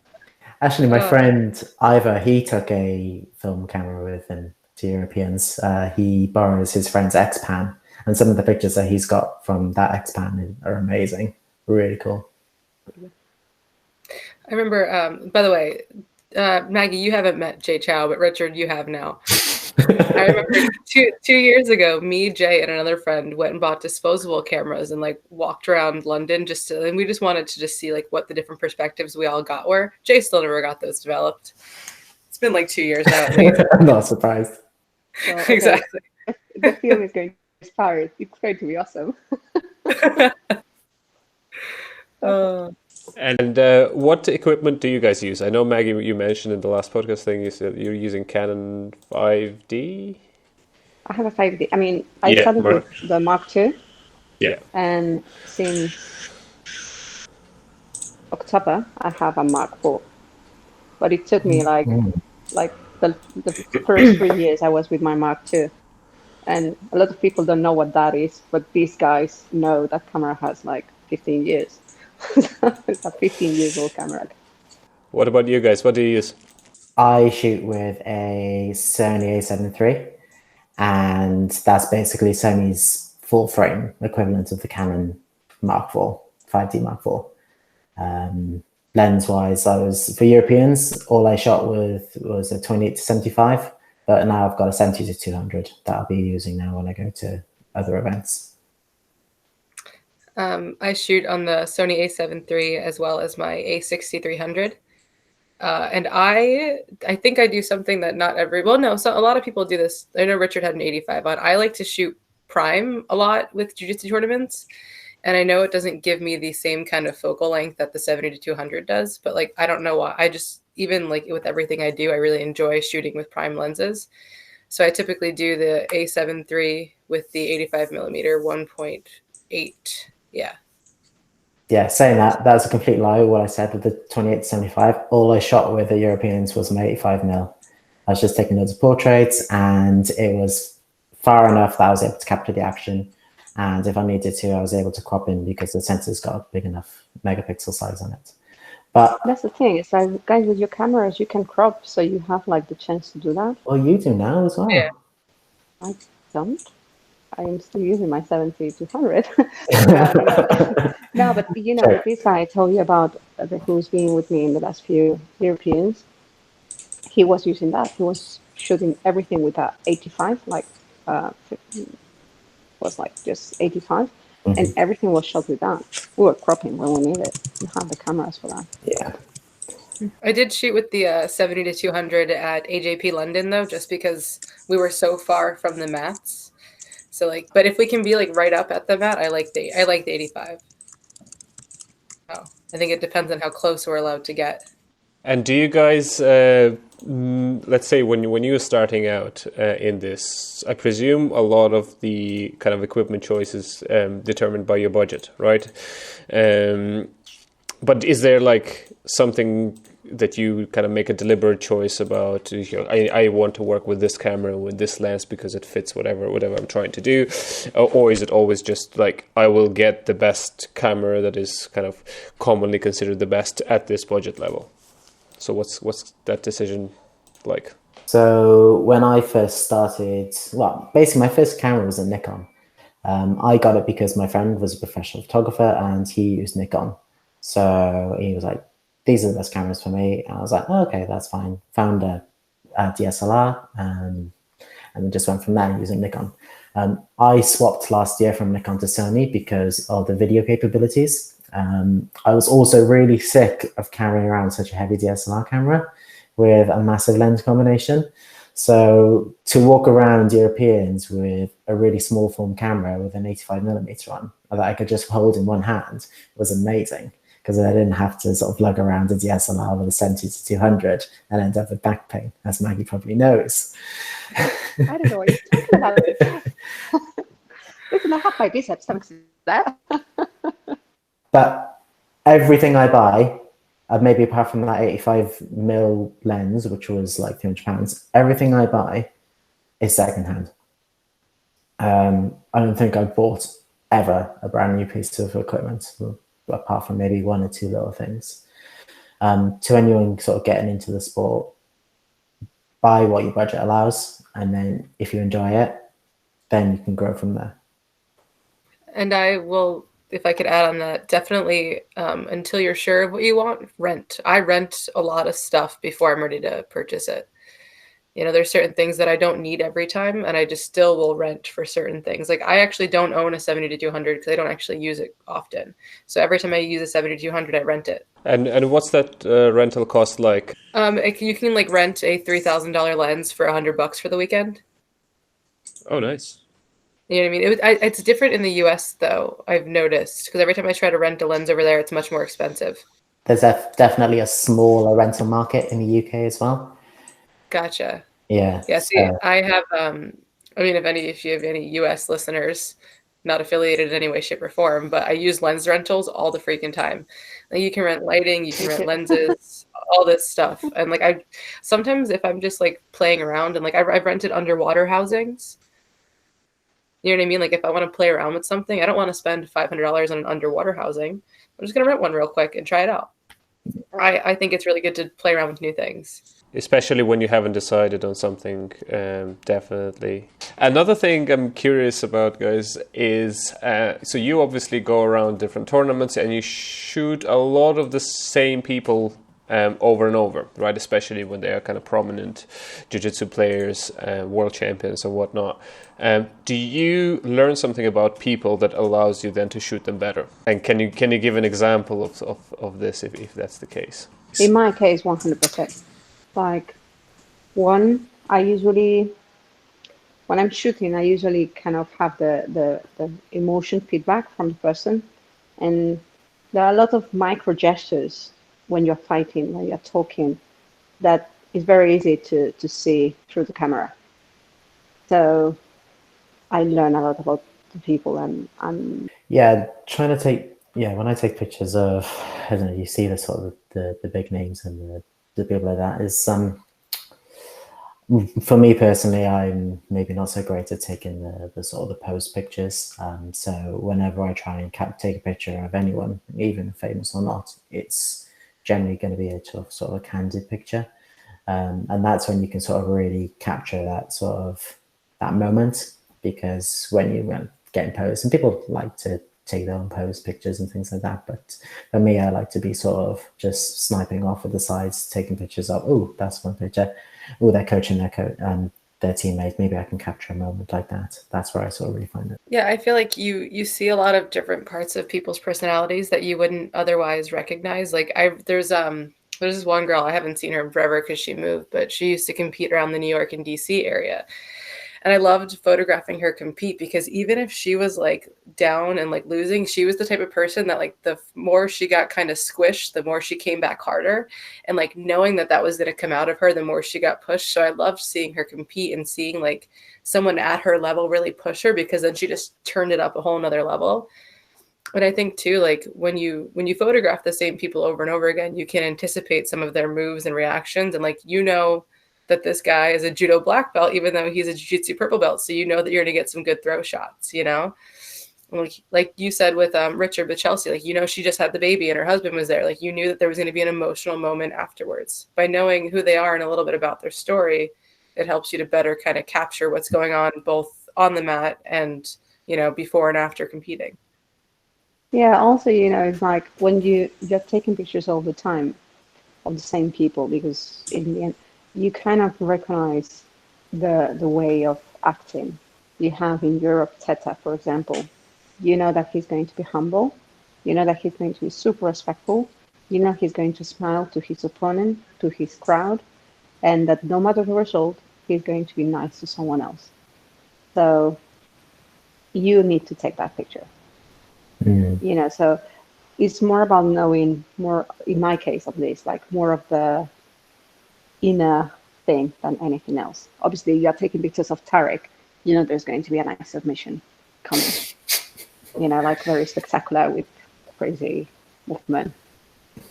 Actually, my friend Ivor, he took a film camera with him to Europeans. He borrows his friend's X-Pan, and some of the pictures that he's got from that X-Pan are amazing. Really cool. I remember, by the way, Maggie, you haven't met Jay Chow, but Richard, you have now. I remember 2 years ago, me, Jay, and another friend went and bought disposable cameras and like walked around London and we just wanted to just see like what the different perspectives we all got were. Jay still never got those developed. It's been like 2 years now at least. I'm not surprised. So, okay, Exactly. the film is going to start. It's going to be awesome. And what equipment do you guys use? I know, Maggie, you mentioned in the last podcast thing, you said you're using Canon 5D? I have a 5D. I mean, I started with the Mark II. Yeah. And since October, I have a Mark IV. But it took me like the first 3 years I was with my Mark II. And a lot of people don't know what that is, but these guys know that camera has like 15 years. It's a 15 years old camera. What about you guys? What do you use? I shoot with a Sony A7 III, and that's basically Sony's full frame equivalent of the Canon Mark IV, 5D Mark IV. Lens wise, I was for Europeans. All I shot with was a 28 to 75, but now I've got a 70 to 200 that I'll be using now when I go to other events. I shoot on the Sony A7 III as well as my A6300. And I think I do something that not every, well, no, so a lot of people do this. I know Richard had an 85 on. I like to shoot prime a lot with jiu-jitsu tournaments. And I know it doesn't give me the same kind of focal length that the 70 to 200 does, but like, I don't know why. I just, even like with everything I do, I really enjoy shooting with prime lenses. So I typically do the A7 III with the 85 millimeter 1.8. Yeah. Yeah, saying that, that's a complete lie. What I said with the 28 to 75, all I shot with the Europeans was my 85 mil. I was just taking loads of portraits, and it was far enough that I was able to capture the action. And if I needed to, I was able to crop in because the sensor's got big enough megapixel size on it. But that's the thing. It's like, guys, with your cameras, you can crop, so you have like the chance to do that. Well, you do now as well. Yeah. I don't. I am still using my 70-200. No, but you know, Sure. this guy I told you about, who's been with me in the last few Europeans, he was using that. He was shooting everything with a 85, like was like just 85, and everything was shot with that. We were cropping when we needed it. We had the cameras for that. Yeah. I did shoot with the 70 to 200 at AJP London though, just because we were so far from the mats. So like, but if we can be like right up at the mat, I like the 85. Oh, I think it depends on how close we're allowed to get. And do you guys, let's say when you were starting out in this, I presume a lot of the kind of equipment choices determined by your budget, right? But is there like something that you kind of make a deliberate choice about? You know, I want to work with this camera with this lens because it fits whatever I'm trying to do, or is it always just like I will get the best camera that is kind of commonly considered the best at this budget level? So what's that decision like? So when I first started, well, basically my first camera was a Nikon. I got it because my friend was a professional photographer and he used Nikon. So he was like, these are the best cameras for me. And I was like, oh, okay, that's fine. Found a DSLR and then just went from there using Nikon. I swapped last year from Nikon to Sony because of the video capabilities. I was also really sick of carrying around such a heavy DSLR camera with a massive lens combination. So to walk around Europeans with a really small form camera with an 85 millimeter on that I could just hold in one hand was amazing, because I didn't have to sort of lug around a DSLR with a 70 to 200 and end up with back pain, as Maggie probably knows. I don't know what you're talking about. Listen, I have my biceps thanks to that. But everything I buy, maybe apart from that 85 mil lens, which was like £200, everything I buy is secondhand. I don't think I bought ever a brand new piece of equipment, apart from maybe one or two little things. To anyone sort of getting into the sport, buy what your budget allows, and then if you enjoy it, then you can grow from there. And I will, if I could add on that, definitely until you're sure of what you want, rent. I rent a lot of stuff before I'm ready to purchase it. You know, there's certain things that I don't need every time, and I just still will rent for certain things. Like I actually don't own a 70 to 200 because I don't actually use it often. So every time I use a 70 to 200, I rent it. And what's that rental cost like? You can like rent a $3,000 lens for $100 for the weekend. Oh, nice. You know what I mean? It's different in the US though, I've noticed, because every time I try to rent a lens over there, it's much more expensive. There's definitely a smaller rental market in the UK as well. Gotcha. Yeah. Yeah. See, I have, I mean, if you have any US listeners, not affiliated in any way, shape, or form, but I use lens rentals all the freaking time. Like you can rent lighting, you can rent lenses, all this stuff. And like sometimes if I'm just like playing around and like I've rented underwater housings. You know what I mean? Like if I want to play around with something, I don't want to spend $500 on an underwater housing. I'm just going to rent one real quick and try it out. I think it's really good to play around with new things. Especially when you haven't decided on something, definitely. Another thing I'm curious about, guys, is so you obviously go around different tournaments and you shoot a lot of the same people over and over, right? Especially when they are kind of prominent jiu-jitsu players, world champions or whatnot. Do you learn something about people that allows you then to shoot them better? And can you give an example of this if that's the case? In my case, 100%. Like, when I'm shooting, I usually kind of have the emotion feedback from the person. And there are a lot of micro gestures when you're fighting, when you're talking, that is very easy to see through the camera. So I learn a lot about the people, and Yeah, when I take pictures of, I don't know, you see the sort of the big names and the people like that, is for me personally, I'm maybe not so great at taking the sort of the pose pictures. So whenever I try and take a picture of anyone, even famous or not, it's generally going to be a sort of a candid picture. And that's when you can sort of really capture that moment, because when you get in pose, and people like to take their own pose pictures and things like that, but for me, I like to be sort of just sniping off at the sides, taking pictures of, oh, that's one picture, oh, they're coaching their teammate, maybe I can capture a moment like that. That's where I sort of really find it. Yeah, I feel like you see a lot of different parts of people's personalities that you wouldn't otherwise recognize. Like there's this one girl, I haven't seen her in forever because she moved, but she used to compete around the New York and DC area. And I loved photographing her compete because even if she was like down and like losing, she was the type of person that like the more she got kind of squished, the more she came back harder. And like knowing that that was going to come out of her, the more she got pushed. So I loved seeing her compete and seeing like someone at her level really push her, because then she just turned it up a whole nother level. And I think too, like when you photograph the same people over and over again, you can anticipate some of their moves and reactions. And like, that this guy is a judo black belt, even though he's a jiu-jitsu purple belt. So you know that you're going to get some good throw shots, Like you said with Richard, with Chelsea, like, she just had the baby and her husband was there. Like, you knew that there was going to be an emotional moment afterwards. By knowing who they are and a little bit about their story, it helps you to better kind of capture what's going on both on the mat and, before and after competing. yeah, also, it's like when you're taking pictures all the time of the same people, because in the end, you kind of recognize the way of acting. You have in Europe Teta, for example. You know that he's going to be humble. You know that he's going to be super respectful. You know he's going to smile to his opponent, to his crowd, and that no matter the result, he's going to be nice to someone else. So you need to take that picture. So it's more about knowing more, in my case at least, like more of the inner thing than anything else. Obviously, you are taking pictures of Tarek, there's going to be a nice submission coming, like very spectacular with crazy movement.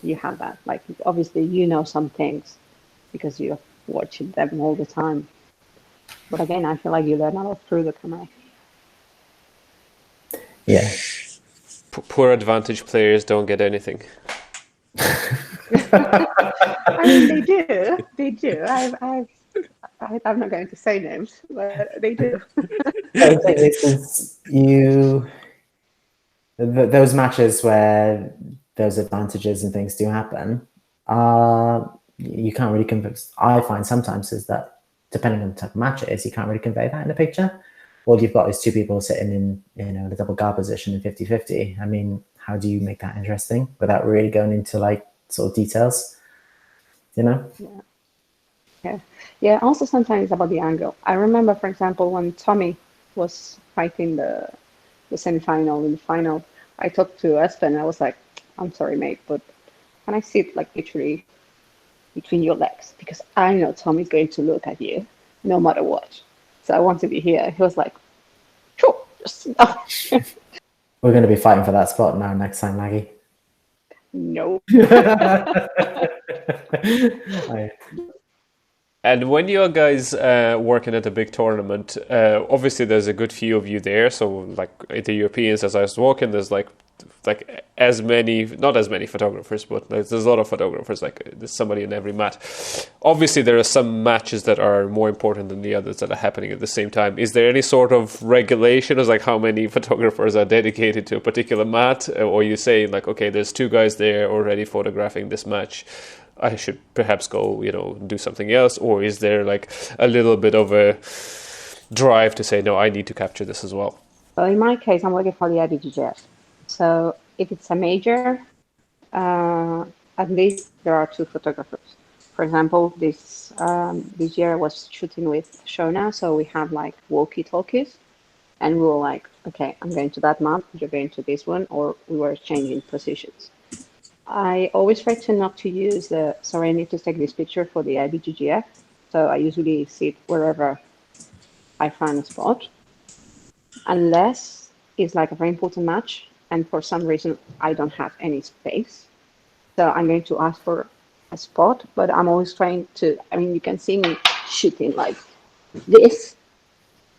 You have that. Like, obviously, some things because you're watching them all the time. But again, I feel like you learn a lot through the camera. Yeah. Poor advantage players don't get anything. I mean, they do. They do. I'm not going to say names, but they do. The thing is those matches where those advantages and things do happen, you can't really convey. I find sometimes is that depending on the type of match it is, you can't really convey that in a picture. All you've got is two people sitting in the double guard position in 50-50. I mean, how do you make that interesting without really going into like sort of details? Yeah. Also, sometimes it's about the angle. I remember, for example, when Tommy was fighting the semifinal in the final, I talked to Espen and I was like, "I'm sorry, mate, but can I sit like literally between your legs? Because I know Tommy's going to look at you no matter what. So I want to be here." He was like, "Sure, just sit down." We're going to be fighting for that spot now next time, Maggie. No. And when you guys working at a big tournament, obviously there's a good few of you there. So like the Europeans, as I was walking, there's like as many, not as many photographers, but there's a lot of photographers. Like there's somebody in every mat. Obviously, there are some matches that are more important than the others that are happening at the same time. Is there any sort of regulation as like how many photographers are dedicated to a particular mat, or you say like, okay, there's 2 guys there already photographing this match, I should perhaps go, do something else? Or is there like a little bit of a drive to say, no, I need to capture this as well? Well, in my case, I'm working for the IBJJF. So if it's a major, at least there are 2 photographers. For example, this year I was shooting with Shawna, so we have like walkie-talkies, and we were like, okay, I'm going to that map, you're going to this one, or we were changing positions. I always try to not to use the, sorry, I need to take this picture for the IBJJF. So I usually sit wherever I find a spot, unless it's like a very important match, and for some reason I don't have any space. So I'm going to ask for a spot, but I'm always trying to, you can see me shooting like this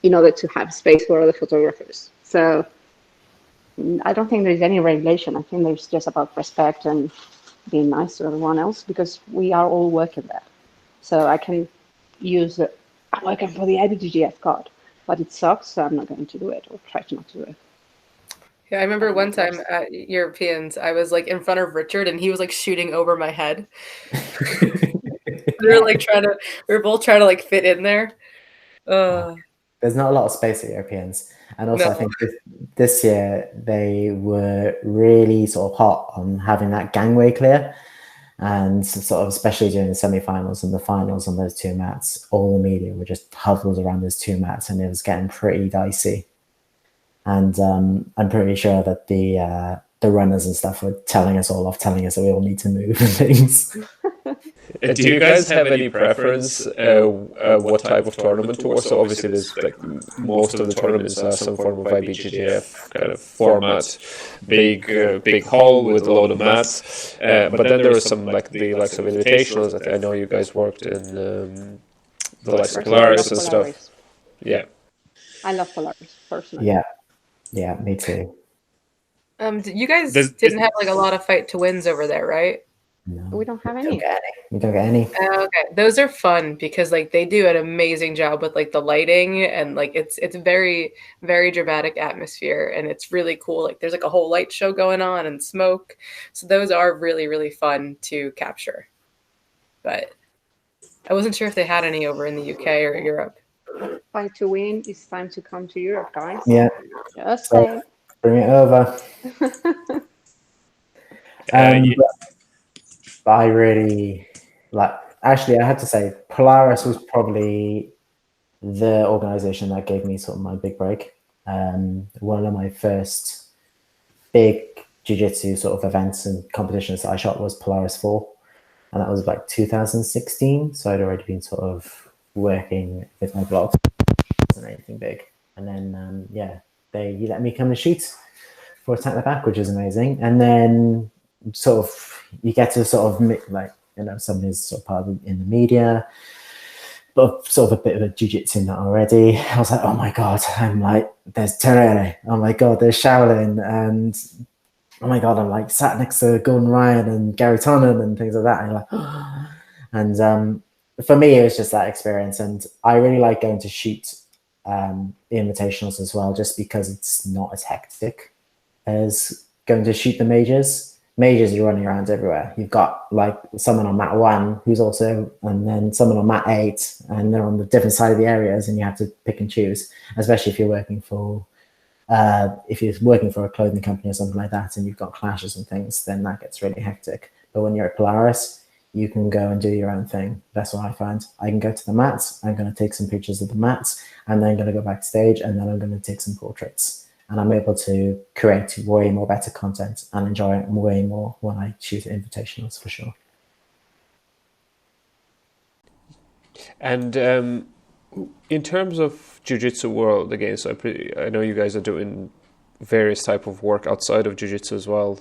in order to have space for other photographers. So I don't think there's any regulation. I think there's just about respect and being nice to everyone else, because we are all working there. So I can use I'm working for the IBJJF card, but it sucks, so I'm not going to do it, or try to not to do it. Yeah, I remember one time at Europeans, I was like in front of Richard, and he was like shooting over my head. we were both trying to like fit in there. There's not a lot of space at Europeans. And also, I think this year they were really sort of hot on having that gangway clear. And sort of, especially during the semi-finals and the finals on those 2 mats, all the media were just huddled around those 2 mats, and it was getting pretty dicey. And I'm pretty sure that the runners and stuff were telling us all off, telling us that we all need to move and things. Do you guys have any preference what type of tournament to watch? So obviously there's like most of the tournaments are some form of IBJJF kind of format, big hall with a load of mats. But then there are some like the likes of invitationals. I know you guys worked in the likes of Polaris and stuff. Yeah. I love Polaris personally. Yeah, me too. You guys didn't have like a lot of fight to wins over there, right? No, we don't have any. We don't get any. Okay, those are fun because like they do an amazing job with like the lighting, and like it's very, very dramatic atmosphere, and it's really cool. Like there's like a whole light show going on and smoke, so those are really, really fun to capture. But I wasn't sure if they had any over in the UK or Europe. Fight to win. It's time to come to Europe, guys. Yeah, just saying. Bring it over. But I really actually, I have to say Polaris was probably the organization that gave me sort of my big break. One of my first big jiu-jitsu sort of events and competitions that I shot was Polaris 4, and that was like 2016. So I'd already been sort of working with my blog. It wasn't anything big. And then he let me come and shoot for Attack the Back, which is amazing. And then sort of you get to sort of somebody's sort of part of in the media, but sort of a bit of a jiu-jitsu nut already. I was like, oh my god, I'm like, there's Terere, oh my god, there's Shaolin, and oh my god, I'm like sat next to Gordon Ryan and Gary Tonnen and things like that. And, and for me, it was just that experience, and I really like going to shoot invitationals as well, just because it's not as hectic as going to shoot the majors. Majors, you're running around everywhere. You've got like someone on mat 1 who's also, and then someone on mat 8, and they're on the different side of the areas, and you have to pick and choose, especially if you're working for a clothing company or something like that, and you've got clashes and things, then that gets really hectic. But when you're at Polaris, you can go and do your own thing. That's what I find. I can go to the mats, I'm going to take some pictures of the mats, and then I'm going to go backstage, and then I'm going to take some portraits. And I'm able to create way more better content and enjoy it way more when I shoot invitationals, for sure. And in terms of jiu-jitsu world, again, so I know you guys are doing various type of work outside of jiu-jitsu as well,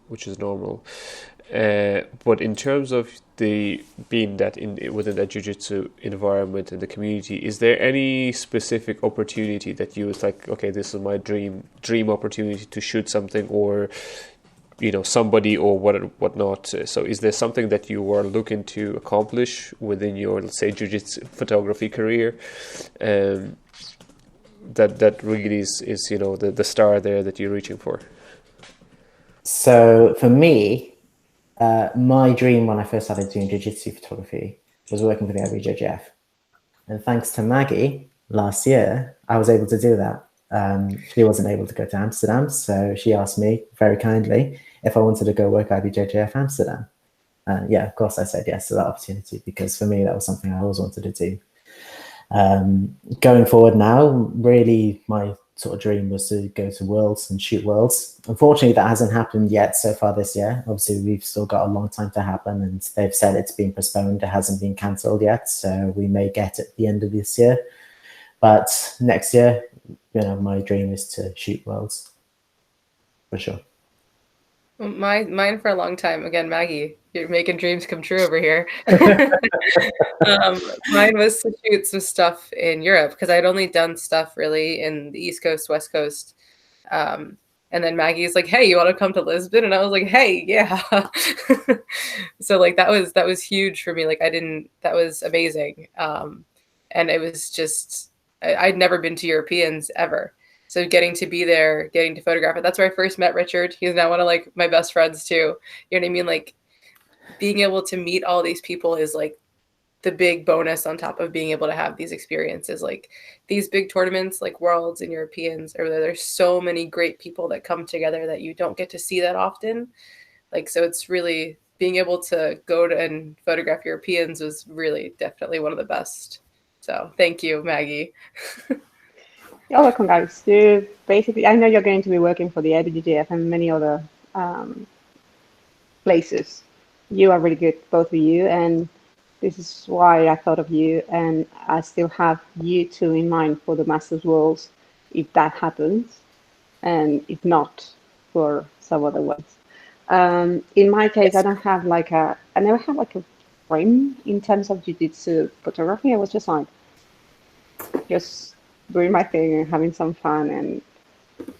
which is normal. But in terms of the being that within that jiu-jitsu environment and the community, is there any specific opportunity that you was like, okay, this is my dream opportunity to shoot something, or somebody, or whatnot? So is there something that you were looking to accomplish within your, let's say, jiu-jitsu photography career, that really is the star there that you're reaching for? So for me, my dream when I first started doing jiu-jitsu photography was working for the BJJ. And thanks to Maggie, last year, I was able to do that. She wasn't able to go to Amsterdam, so she asked me very kindly if I wanted to go work at BJJ Amsterdam. And yeah, of course I said yes to that opportunity, because for me, that was something I always wanted to do. Going forward now, really my sort of dream was to go to Worlds and shoot Worlds. Unfortunately, that hasn't happened yet so far this year. Obviously, we've still got a long time to happen, and they've said it's been postponed. It hasn't been cancelled yet, so we may get it at the end of this year. But next year, my dream is to shoot Worlds, for sure. Mine for a long time. Again, Maggie, you're making dreams come true over here. Mine was to shoot some stuff in Europe, because I'd only done stuff really in the East Coast, West Coast. And then Maggie's like, "Hey, you want to come to Lisbon?" And I was like, "Hey, yeah." So like that was huge for me. Like that was amazing. And it was just, I'd never been to Europeans ever. So getting to be there, getting to photograph it. That's where I first met Richard. He's now one of like my best friends too. You know what I mean? Like being able to meet all these people is like the big bonus on top of being able to have these experiences. Like these big tournaments like Worlds and Europeans, or there's so many great people that come together that you don't get to see that often. Like, so it's really being able to go to and photograph Europeans was really definitely one of the best. So thank you, Maggie. You're welcome, guys. So basically, I know you're going to be working for the IBJJF and many other places. You are really good, both of you, and this is why I thought of you, and I still have you two in mind for the Masters Worlds if that happens, and if not, for some other ones. In my case, I never had like a frame in terms of jiu-jitsu photography. I was just like, just doing my thing and having some fun, and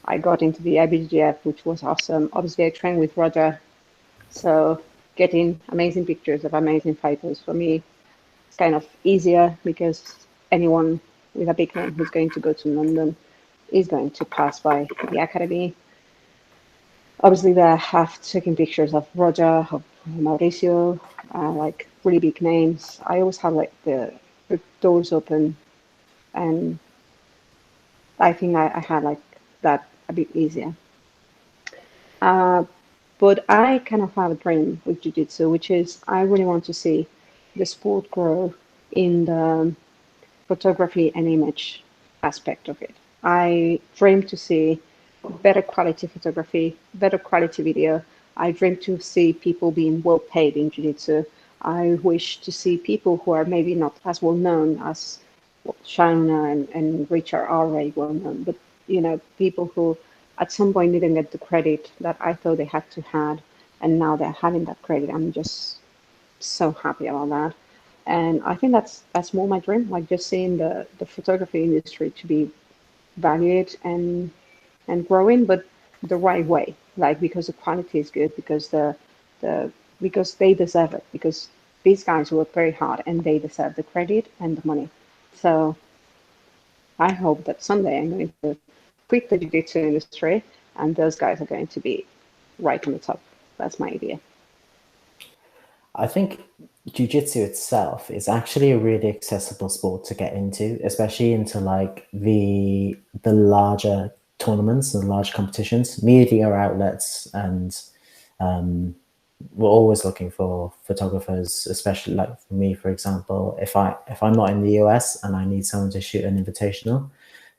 I got into the IBJJF, which was awesome. Obviously, I trained with Roger, so getting amazing pictures of amazing fighters for me is kind of easier, because anyone with a big name who's going to go to London is going to pass by the academy. Obviously, I have taken pictures of Roger, of Mauricio, like really big names. I always have like the doors open, and I think I had like that a bit easier. But I kind of have a dream with Jiu-Jitsu, which is I really want to see the sport grow in the photography and image aspect of it. I dream to see better quality photography, better quality video. I dream to see people being well paid in Jiu-Jitsu. I wish to see people who are maybe not as well known as Shawna and Richard are very well known, but people who at some point didn't get the credit that I thought they had to have, and now they're having that credit. I'm just so happy about that, and I think that's more my dream, like just seeing the photography industry to be valued and growing, but the right way, like because the quality is good, because because they deserve it, because these guys work very hard and they deserve the credit and the money. So I hope that someday I'm going to quit the jiu-jitsu industry and those guys are going to be right on the top. That's my idea. I think jiu-jitsu itself is actually a really accessible sport to get into, especially into like the larger tournaments and large competitions. Media outlets and we're always looking for photographers, especially like for me, for example, if I'm not in the US and I need someone to shoot an invitational,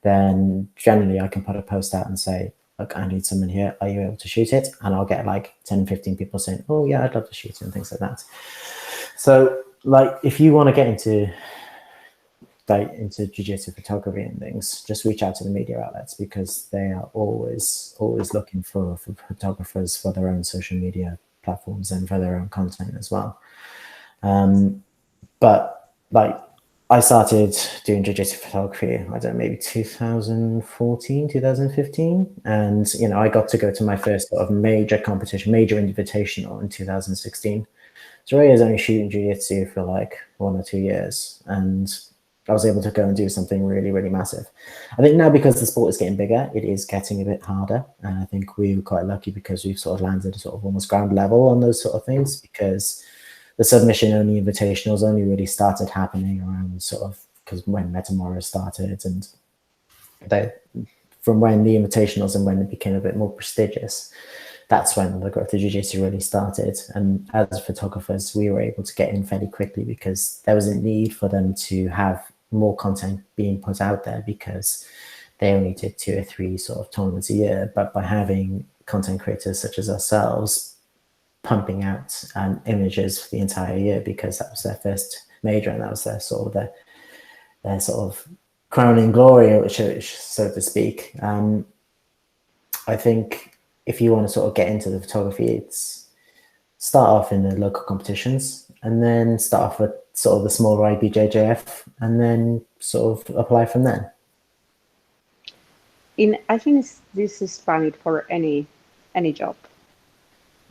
then generally I can put a post out and say, look, I need someone here. Are you able to shoot it? And I'll get like 10, 15 people saying, oh yeah, I'd love to shoot it, and things like that. So like, if you want to get into jiu-jitsu photography and things, just reach out to the media outlets, because they are always looking for photographers for their own social media platforms and for their own content as well. But like, I started doing jiu-jitsu photography, I don't know, maybe 2014, 2015. And, you know, I got to go to my first sort of major competition, major invitational in 2016. So really I was only shooting jiu-jitsu for like 1 or 2 years. And I was able to go and do something really, really massive. I think now, because the sport is getting bigger, it is getting a bit harder. And I think we were quite lucky because we've sort of landed sort of almost ground level on those sort of things, because the submission only invitationals only really started happening around sort of, because when Metamora started, and from when the invitationals and when it became a bit more prestigious, that's when the growth of jiu-jitsu really started. And as photographers, we were able to get in fairly quickly because there was a need for them to have more content being put out there, because they only did 2 or 3 sort of tournaments a year. But by having content creators such as ourselves pumping out images for the entire year, because that was their first major and that was their sort of crowning glory, so to speak. I think if you want to sort of get into the photography, it's start off in the local competitions and then start off with sort of the smaller IBJJF and then sort of apply from there. I think this is valid for any job.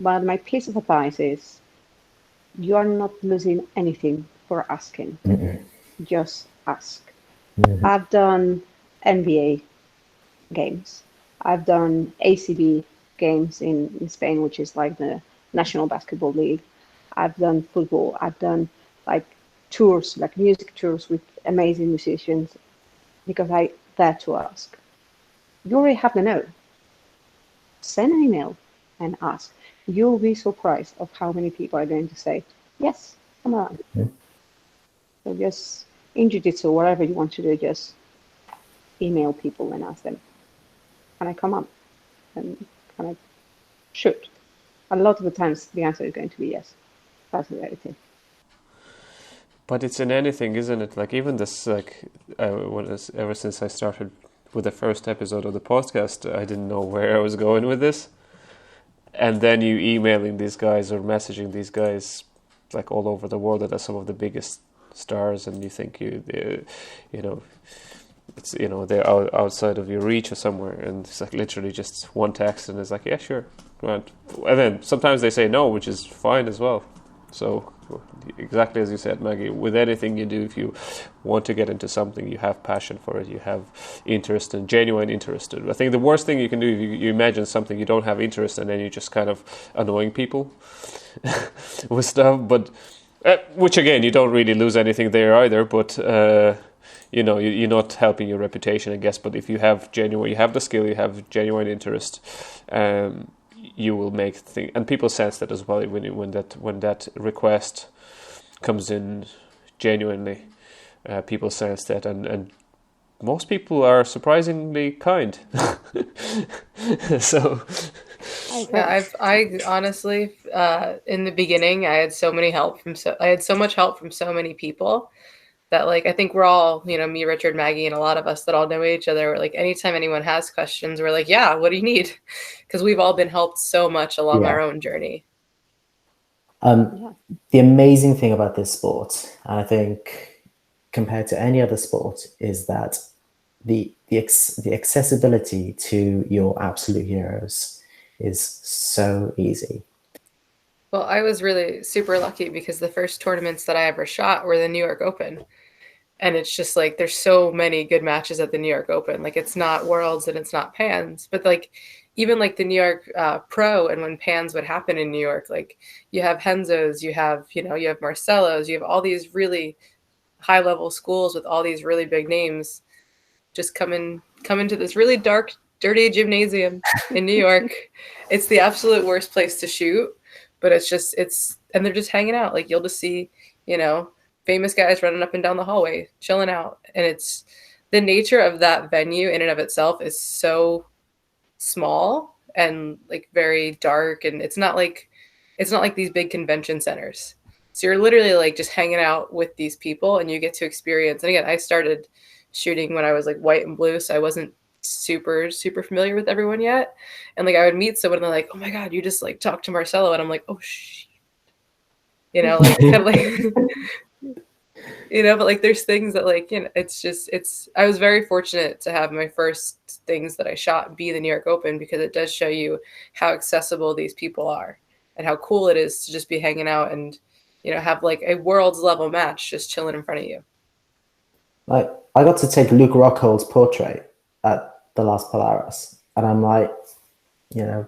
But my piece of advice is, you are not losing anything for asking. Just ask. I've done NBA games. I've done ACB games in Spain, which is like the National Basketball League. I've done football. I've done like tours, like music tours with amazing musicians, because I dare to ask. You already have the no. Send an email and ask. You'll be surprised of how many people are going to say, yes, come on. So just in jiu-jitsu, whatever you want to do, just email people and ask them, can I come on? And can I shoot? A lot of the times the answer is going to be yes. That's the reality. But it's in anything, isn't it? Like even this, like ever since I started with the first episode of the podcast, I didn't know where I was going with this. And then you emailing these guys or messaging these guys like all over the world that are some of the biggest stars, and you think it's they're outside of your reach or somewhere, and it's like literally just one text and it's like, yeah, sure, right. And then sometimes they say no, which is fine as well. So exactly as you said, Maggie, with anything you do, if you want to get into something, you have passion for it, you have interest and genuine interest. I think the worst thing you can do if you imagine something you don't have interest in, and then you're just kind of annoying people with stuff. But which again, you don't really lose anything there either. But you're not helping your reputation, I guess. But if you have the skill, you have genuine interest. You will make things, and people sense that as well when that request comes in genuinely. People sense that, and most people are surprisingly kind. So, yeah, I honestly, in the beginning, I had so much help from so many people that, like, I think we're all, me, Richard, Maggie, and a lot of us that all know each other, we're like, anytime anyone has questions, we're like, yeah, what do you need? Because we've all been helped so much along our own journey. The amazing thing about this sport, I think, compared to any other sport, is that the accessibility to your absolute heroes is so easy. Well, I was really super lucky because the first tournaments that I ever shot were the New York Open. And it's just like, there's so many good matches at the New York Open. Like, it's not Worlds and it's not Pans, but like, even like the New York Pro, and when Pans would happen in New York, like you have Henzo's, you have Marcelo's, you have all these really high level schools with all these really big names just come into this really dark, dirty gymnasium in New York. It's the absolute worst place to shoot, but and they're just hanging out. Like, you'll just see, famous guys running up and down the hallway, chilling out. And it's the nature of that venue in and of itself is so small and like very dark. And it's not like these big convention centers. So you're literally like just hanging out with these people, and you get to experience. And again, I started shooting when I was like white and blue, so I wasn't super familiar with everyone yet. And like I would meet someone and they're like, oh my God, you just like talked to Marcelo. And I'm like, oh shit. You know, like kind of like you know, but like there's things that like, you know, I was very fortunate to have my first things that I shot be the New York Open, because it does show you how accessible these people are and how cool it is to just be hanging out and, you know, have like a world's level match just chilling in front of you. Like, I got to take Luke Rockhold's portrait at the last Polaris, and I'm like, you know,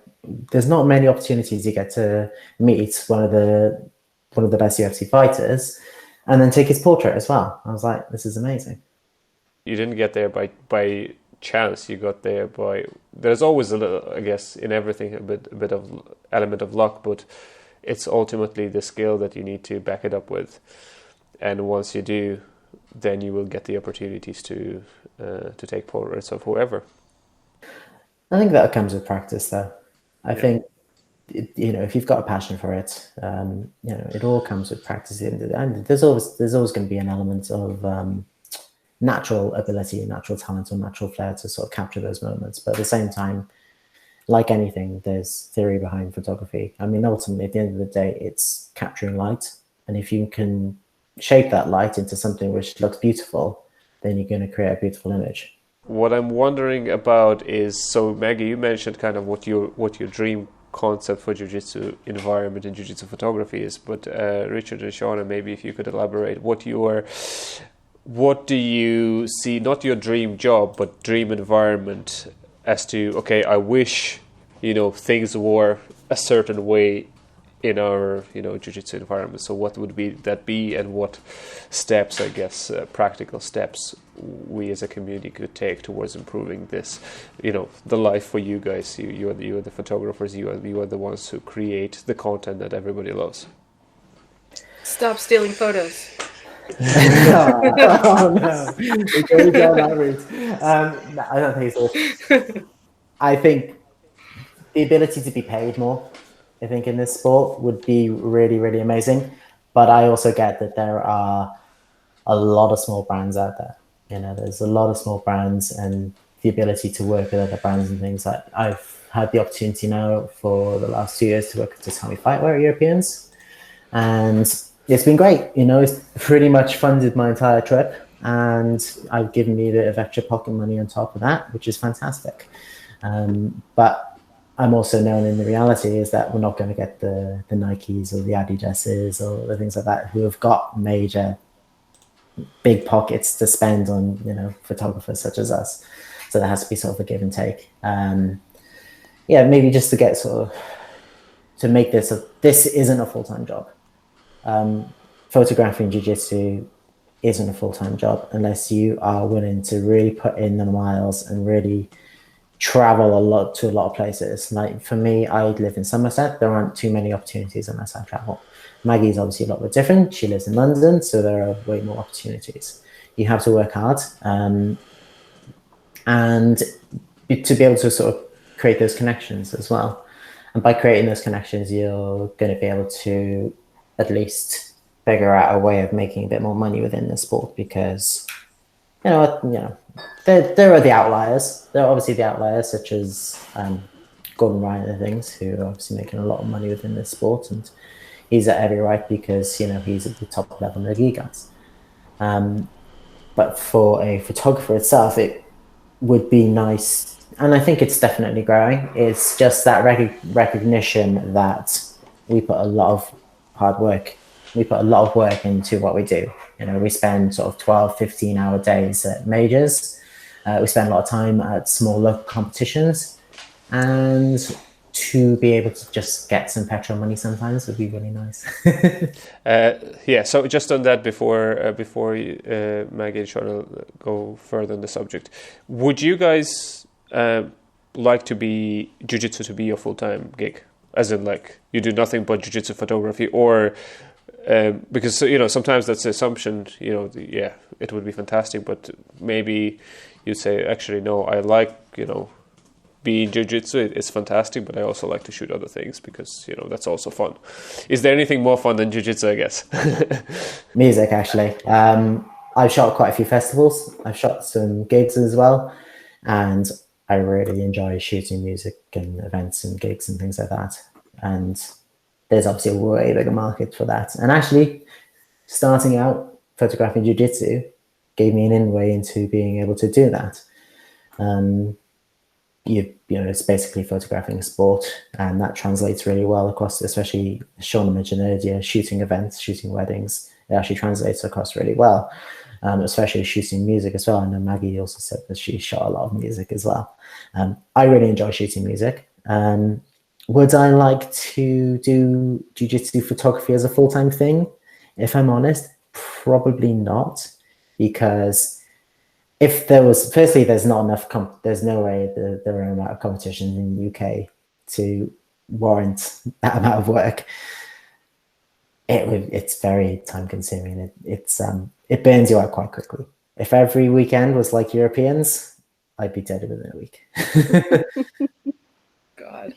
there's not many opportunities you get to meet one of the best UFC fighters and then take his portrait as well. I was like, this is amazing. You didn't get there by chance. You got there by, there's always a little, I guess, in everything, a bit of element of luck, but it's ultimately the skill that you need to back it up with. And once you do, then you will get the opportunities to take portraits of whoever. I think that comes with practice, though. I think, you know, if you've got a passion for it, you know, it all comes with practice. And there's always going to be an element of natural ability, natural talent, or natural flair to sort of capture those moments. But at the same time, like anything, there's theory behind photography. I mean, ultimately, at the end of the day, it's capturing light. And if you can shape that light into something which looks beautiful, then you're going to create a beautiful image. What I'm wondering about is, so Maggie, you mentioned kind of what your dream concept for jiu-jitsu environment and jiu-jitsu photography is, but Richard and Shawna, maybe if you could elaborate what do you see, not your dream job, but dream environment, as to, okay, I wish, you know, things were a certain way in our, you know, jiu-jitsu environment. So what would that be, and what steps, I guess, practical steps we as a community could take towards improving this, you know, the life for you guys. You are the photographers. You are the ones who create the content that everybody loves. Stop stealing photos. Oh no! We're going down that route. No, I don't think so. I think the ability to be paid more, I think, in this sport would be really, really amazing. But I also get that there are a lot of small brands out there. You know, there's a lot of small brands, and the ability to work with other brands and things. Like, I've had the opportunity now for the last 2 years to work with the Tommy Fightwear Europeans, and it's been great. You know, it's pretty much funded my entire trip, and I've given me a bit of extra pocket money on top of that, which is fantastic. But I'm also known in the reality is that we're not going to get the Nikes or the Adidas's or the things like that who have got major big pockets to spend on, you know, photographers such as us. So there has to be sort of a give and take. Yeah, maybe just to get sort of, to make this isn't a full-time job. Photographing jiu-jitsu isn't a full-time job unless you are willing to really put in the miles and really travel to a lot of places. Like for me, I live in Somerset. There aren't too many opportunities unless I travel. Maggie's obviously a lot bit different. She lives in London, so there are way more opportunities. You have to work hard, and to be able to sort of create those connections as well. And by creating those connections, you're going to be able to at least figure out a way of making a bit more money within the sport, because you know there are the outliers. There are obviously the outliers such as Gordon Ryan and things, who are obviously making a lot of money within this sport, and he's at every right because, you know, he's at the top level of the league guys. But for a photographer itself, it would be nice, and I think it's definitely growing. It's just that recognition that we put a lot of hard work. We put a lot of work into what we do. You know, we spend sort of 12, 15-hour days at majors. We spend a lot of time at small local competitions, and to be able to just get some petrol money sometimes would be really nice. Yeah, so just on that, before Maggie and Shawna go further on the subject, would you guys like jiu-jitsu to be your full-time gig? As in, like, you do nothing but jiu-jitsu photography, or because, you know, sometimes that's the assumption, you know, yeah, it would be fantastic, but maybe you'd say, actually, no, I like, you know, being jiu-jitsu, it's fantastic, but I also like to shoot other things because, you know, that's also fun. Is there anything more fun than jiu-jitsu, I guess? Music, actually. I've shot quite a few festivals. I've shot some gigs as well. And I really enjoy shooting music and events and gigs and things like that. And there's obviously a way bigger market for that. And actually, starting out photographing jiu-jitsu gave me an in-way into being able to do that. You know, it's basically photographing a sport, and that translates really well across, especially Shawna mentioned earlier, shooting events, shooting weddings. It actually translates across really well, especially shooting music as well. I know Maggie also said that she shot a lot of music as well. I really enjoy shooting music. Would I like to do jiu-jitsu photography as a full-time thing? If I'm honest, probably not, because if there was, firstly, there's not enough, there's no way there are an amount of competition in the UK to warrant that amount of work. It's very time consuming. It burns you out quite quickly. If every weekend was like Europeans, I'd be dead within a week. God.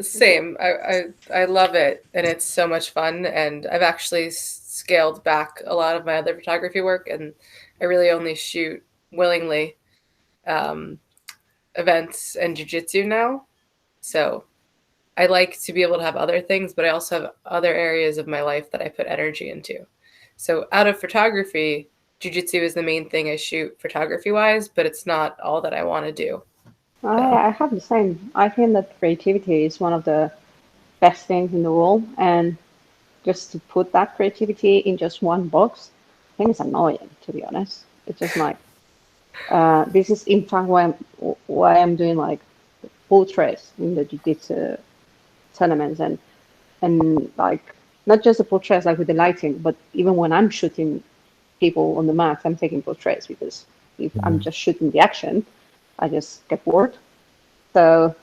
Same. I love it, and it's so much fun. And I've actually scaled back a lot of my other photography work, and I really only shoot willingly events and jiu-jitsu now. So I like to be able to have other things, but I also have other areas of my life that I put energy into. So out of photography, jiu-jitsu is the main thing I shoot photography-wise, but it's not all that I want to do. I have the same. I think that creativity is one of the best things in the world, and just to put that creativity in just one box, I think it's annoying, to be honest. It's just like, this is in fact why I'm doing like portraits in the jiu-jitsu tournaments, and like not just the portraits like with the lighting, but even when I'm shooting people on the mat, I'm taking portraits, because if I'm just shooting the action, I just get bored. So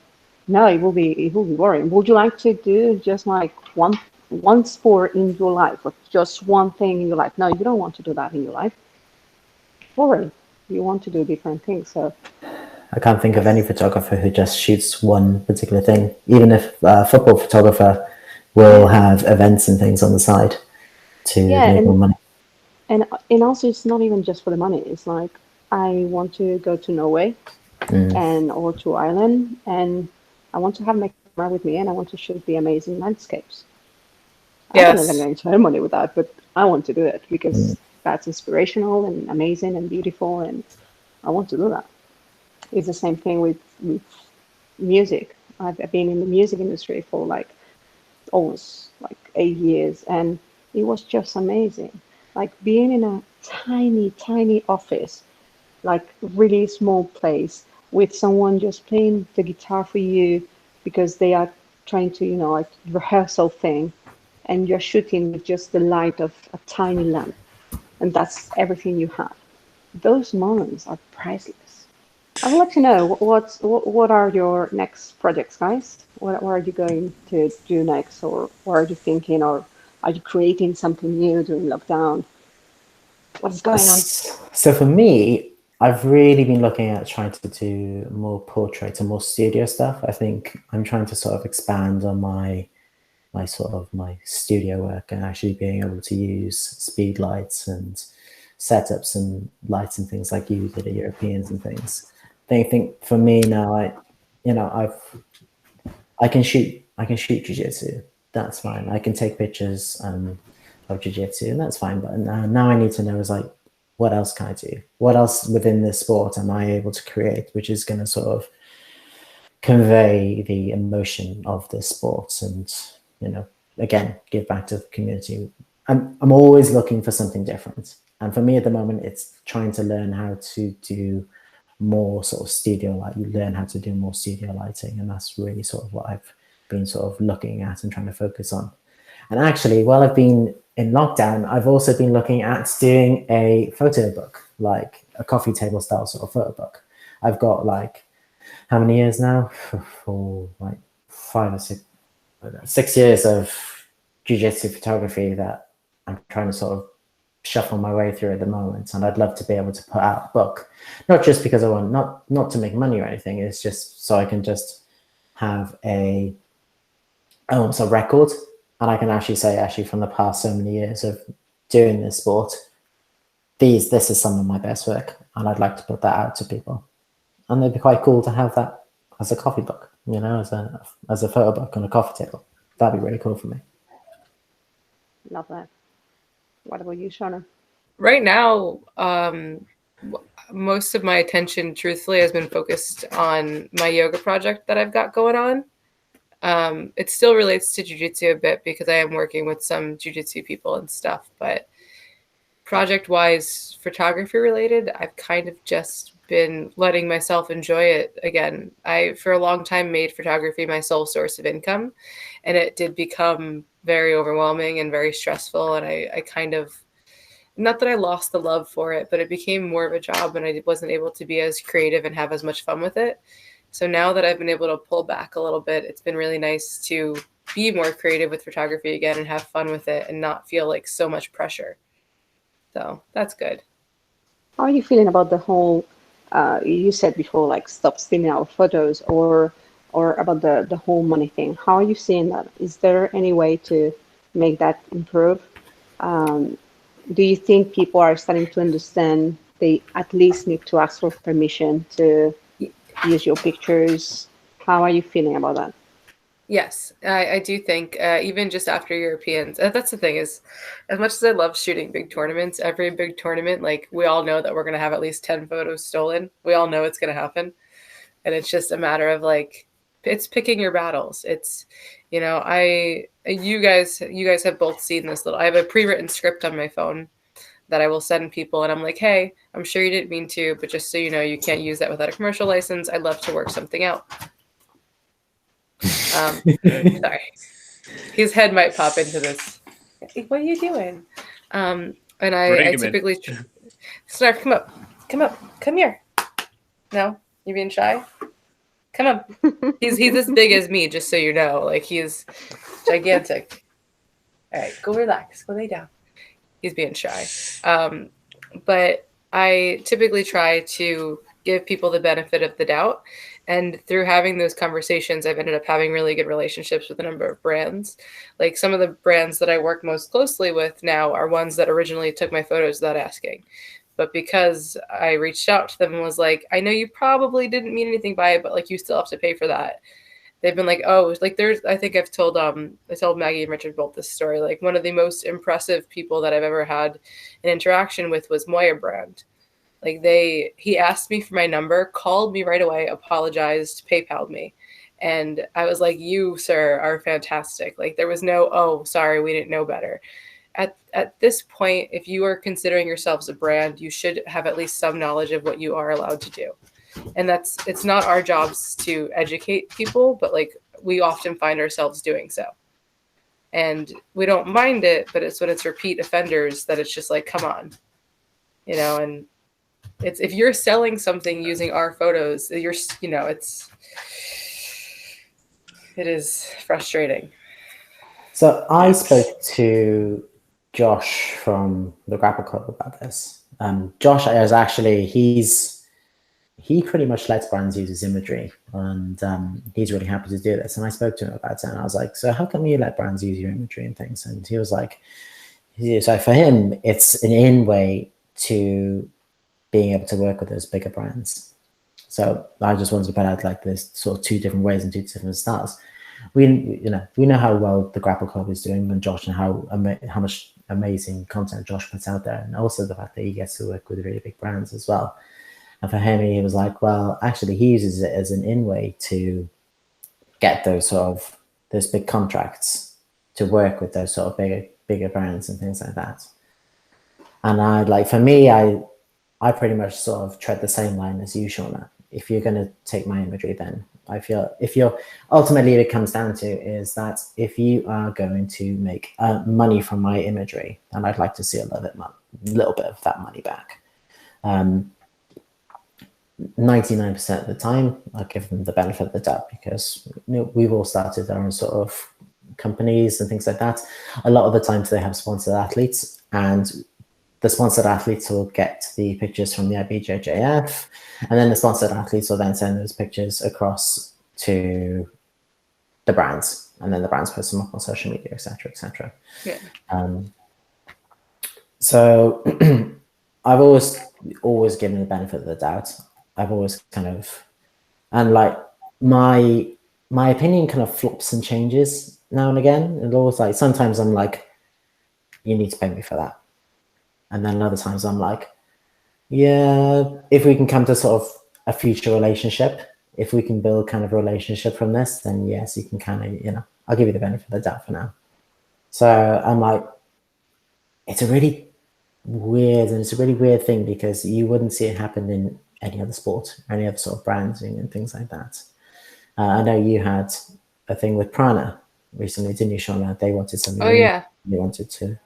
no, it will be boring. Would you like to do just like one sport in your life, or just one thing in your life? No, you don't want to do that in your life. Boring. You want to do different things. So I can't think of any photographer who just shoots one particular thing. Even if a football photographer will have events and things on the side to make more money. And also, it's not even just for the money. It's like, I want to go to Norway or to Ireland, and I want to have my camera with me, and I want to shoot the amazing landscapes. I don't know if I'm going to earn money with that, but I want to do it because that's inspirational and amazing and beautiful, and I want to do that. It's the same thing with music. I've been in the music industry for like almost like 8 years, and it was just amazing. Like being in a tiny office, like really small place, with someone just playing the guitar for you because they are trying to, like rehearsal thing, and you're shooting with just the light of a tiny lamp, and that's everything you have. Those moments are priceless. I would like to know what are your next projects, guys? What are you going to do next, or what are you thinking, or are you creating something new during lockdown? What is going on? So for me, I've really been looking at trying to do more portraits and more studio stuff. I think I'm trying to sort of expand on my studio work, and actually being able to use speed lights and setups and lights and things like you did at Europeans and things. I think for me now, I can shoot jiu-jitsu. That's fine. I can take pictures of jiu-jitsu, and that's fine. But now I need to know is like, what else can I do? What else within this sport am I able to create, which is going to sort of convey the emotion of this sport, and again, give back to the community. I'm always looking for something different, and for me at the moment, it's trying to learn how to do more sort of studio light. You learn how to do more studio lighting, and that's really sort of what I've been sort of looking at and trying to focus on. And actually, while I've been in lockdown, I've also been looking at doing a photo book, like a coffee table style sort of photo book. I've got like, how many years now? For like 5 or 6 years of jiu-jitsu photography that I'm trying to sort of shuffle my way through at the moment. And I'd love to be able to put out a book, not just because I want, not to make money or anything. It's just so I can just have a record. And I can actually say, from the past so many years of doing this sport, this is some of my best work. and I'd like to put that out to people. And it'd be quite cool to have that as a coffee book, you know, as a photo book on a coffee table. That'd be really cool for me. Love that. What about you, Shawna? Right now, most of my attention, truthfully, has been focused on my yoga project that I've got going on. It still relates to jiu-jitsu a bit because I am working with some jiu-jitsu people and stuff, but project-wise, photography related, I've kind of just been letting myself enjoy it again. I, for a long time, made photography my sole source of income, and it did become very overwhelming and very stressful, and I kind of, not that I lost the love for it, but it became more of a job, and I wasn't able to be as creative and have as much fun with it. So now that I've been able to pull back a little bit, it's been really nice to be more creative with photography again and have fun with it and not feel like so much pressure. So that's good. How are you feeling about the whole, you said before, like stop stealing our photos, or about the whole money thing? How are you seeing that? Is there any way to make that improve? Do you think people are starting to understand they at least need to ask for permission to use your pictures? How are you feeling about that? Yes, I do think even just after Europeans, that's the thing is, as much as I love shooting big tournaments, every big tournament, like we all know that we're going to have at least 10 photos stolen. We all know it's going to happen. And it's just a matter of like, it's picking your battles. It's, you know, you guys have both seen this little, I have a pre-written script on my phone that I will send people. And I'm like, hey, I'm sure you didn't mean to, but just so you know, you can't use that without a commercial license. I'd love to work something out. Sorry, his head might pop into this. What are you doing? And I typically start. Come here. No, you being shy? Come on. He's as big as me, just so you know. Like he's gigantic. All right, go relax. Go lay down. He's being shy. But I typically try to give people the benefit of the doubt. And through having those conversations, I've ended up having really good relationships with a number of brands. Like some of the brands that I work most closely with now are ones that originally took my photos without asking. But because I reached out to them and was like, I know you probably didn't mean anything by it, but like you still have to pay for that. They've been like, oh, like there's, I think I've told, I told Maggie and Richard both this story. Like one of the most impressive people that I've ever had an interaction with was Moya brand. Like he asked me for my number, called me right away, apologized, PayPal'd me. And I was like, you, sir, are fantastic. Like there was no, oh, sorry, we didn't know better. At this point, if you are considering yourselves a brand, you should have at least some knowledge of what you are allowed to do. And it's not our jobs to educate people, but like we often find ourselves doing so. And we don't mind it, but it's when it's repeat offenders that it's just like, come on, you know, and it's, if you're selling something using our photos, it is frustrating. So I spoke to Josh from the Grapple Club about this. Josh is actually, he pretty much lets brands use his imagery, and he's really happy to do this. And I spoke to him about it, and I was like, so how come you let brands use your imagery and things? And he was like, so for him, it's an in way to being able to work with those bigger brands. So I just wanted to put out like this sort of two different ways and two different styles. We know how well the Grapple Club is doing, and Josh, and how much amazing content Josh puts out there, and also the fact that he gets to work with really big brands as well. And for him, he was like, well, actually, he uses it as an in way to get those big contracts to work with those sort of bigger brands and things like that. And for me, I pretty much sort of tread the same line as you, Shawna. If you're going to take my imagery, then I feel ultimately it comes down to is that if you are going to make money from my imagery, then I'd like to see a little bit of that money back. 99% of the time, I give them the benefit of the doubt because we've all started our own sort of companies and things like that. A lot of the times they have sponsored athletes, and the sponsored athletes will get the pictures from the BJJF, and then the sponsored athletes will then send those pictures across to the brands, and then the brands post them up on social media, etc., etc. Yeah. So I've always given the benefit of the doubt. I've always kind of, and like my opinion kind of flops and changes now and again. And always like sometimes I'm like, you need to pay me for that, and then other times I'm like, yeah, if we can come to sort of a future relationship, if we can build kind of a relationship from this, then yes, you can kind of, you know, I'll give you the benefit of the doubt for now. So I'm like, it's a really weird thing because you wouldn't see it happen in any other sport, any other sort of branding and things like that. I know you had a thing with Prana recently, didn't you, Shawna? They wanted something. Oh yeah. You wanted to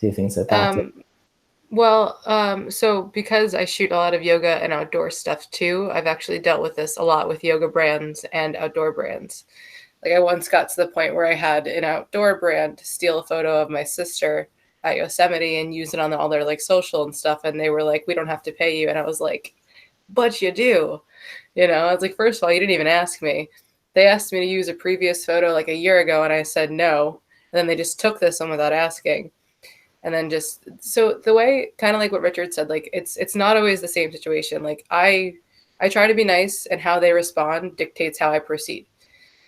do things like that. So because I shoot a lot of yoga and outdoor stuff too, I've actually dealt with this a lot with yoga brands and outdoor brands. Like I once got to the point where I had an outdoor brand steal a photo of my sister at Yosemite and use it on all their like social and stuff. And they were like, we don't have to pay you. And I was like, but you do. You know, I was like, first of all, you didn't even ask me. They asked me to use a previous photo like a year ago and I said no. And then they just took this one without asking. And then just, so the way, kind of like what Richard said, like it's not always the same situation. Like I try to be nice and how they respond dictates how I proceed,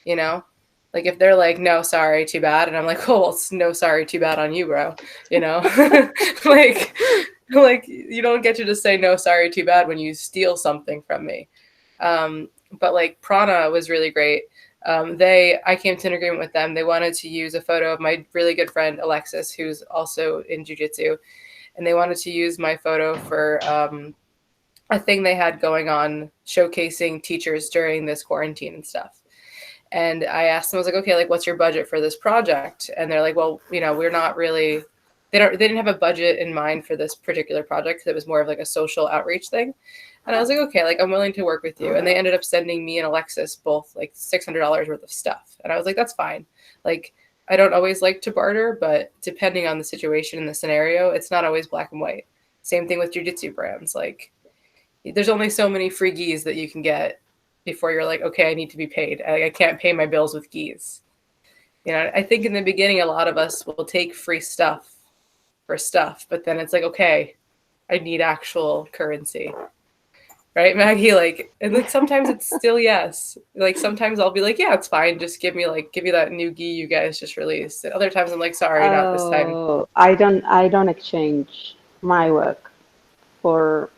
you know? Like if they're like, no, sorry, too bad. And I'm like, oh, well, it's no, sorry, too bad on you, bro. You know, like you don't get to just say no, sorry, too bad when you steal something from me. But like Prana was really great. I came to an agreement with them. They wanted to use a photo of my really good friend, Alexis, who's also in jiu-jitsu. And they wanted to use my photo for a thing they had going on showcasing teachers during this quarantine and stuff. And I asked them, I was like, okay, like, what's your budget for this project? And they're like, well, you know, we're not really, they didn't have a budget in mind for this particular project because it was more of like a social outreach thing. And I was like, okay, like I'm willing to work with you. And they ended up sending me and Alexis both like $600 worth of stuff. And I was like, that's fine. Like, I don't always like to barter, but depending on the situation and the scenario, it's not always black and white. Same thing with jiu-jitsu brands. Like, there's only so many free gis that you can get before you're like, okay, I need to be paid. I can't pay my bills with gis. You know, I think in the beginning, a lot of us will take free stuff for stuff, but then it's like, okay, I need actual currency. Right, Maggie? Like, and like sometimes it's still yes. Like sometimes I'll be like, yeah, it's fine. Just give me that new gi you guys just released. And other times I'm like, sorry, not this time. I don't exchange my work for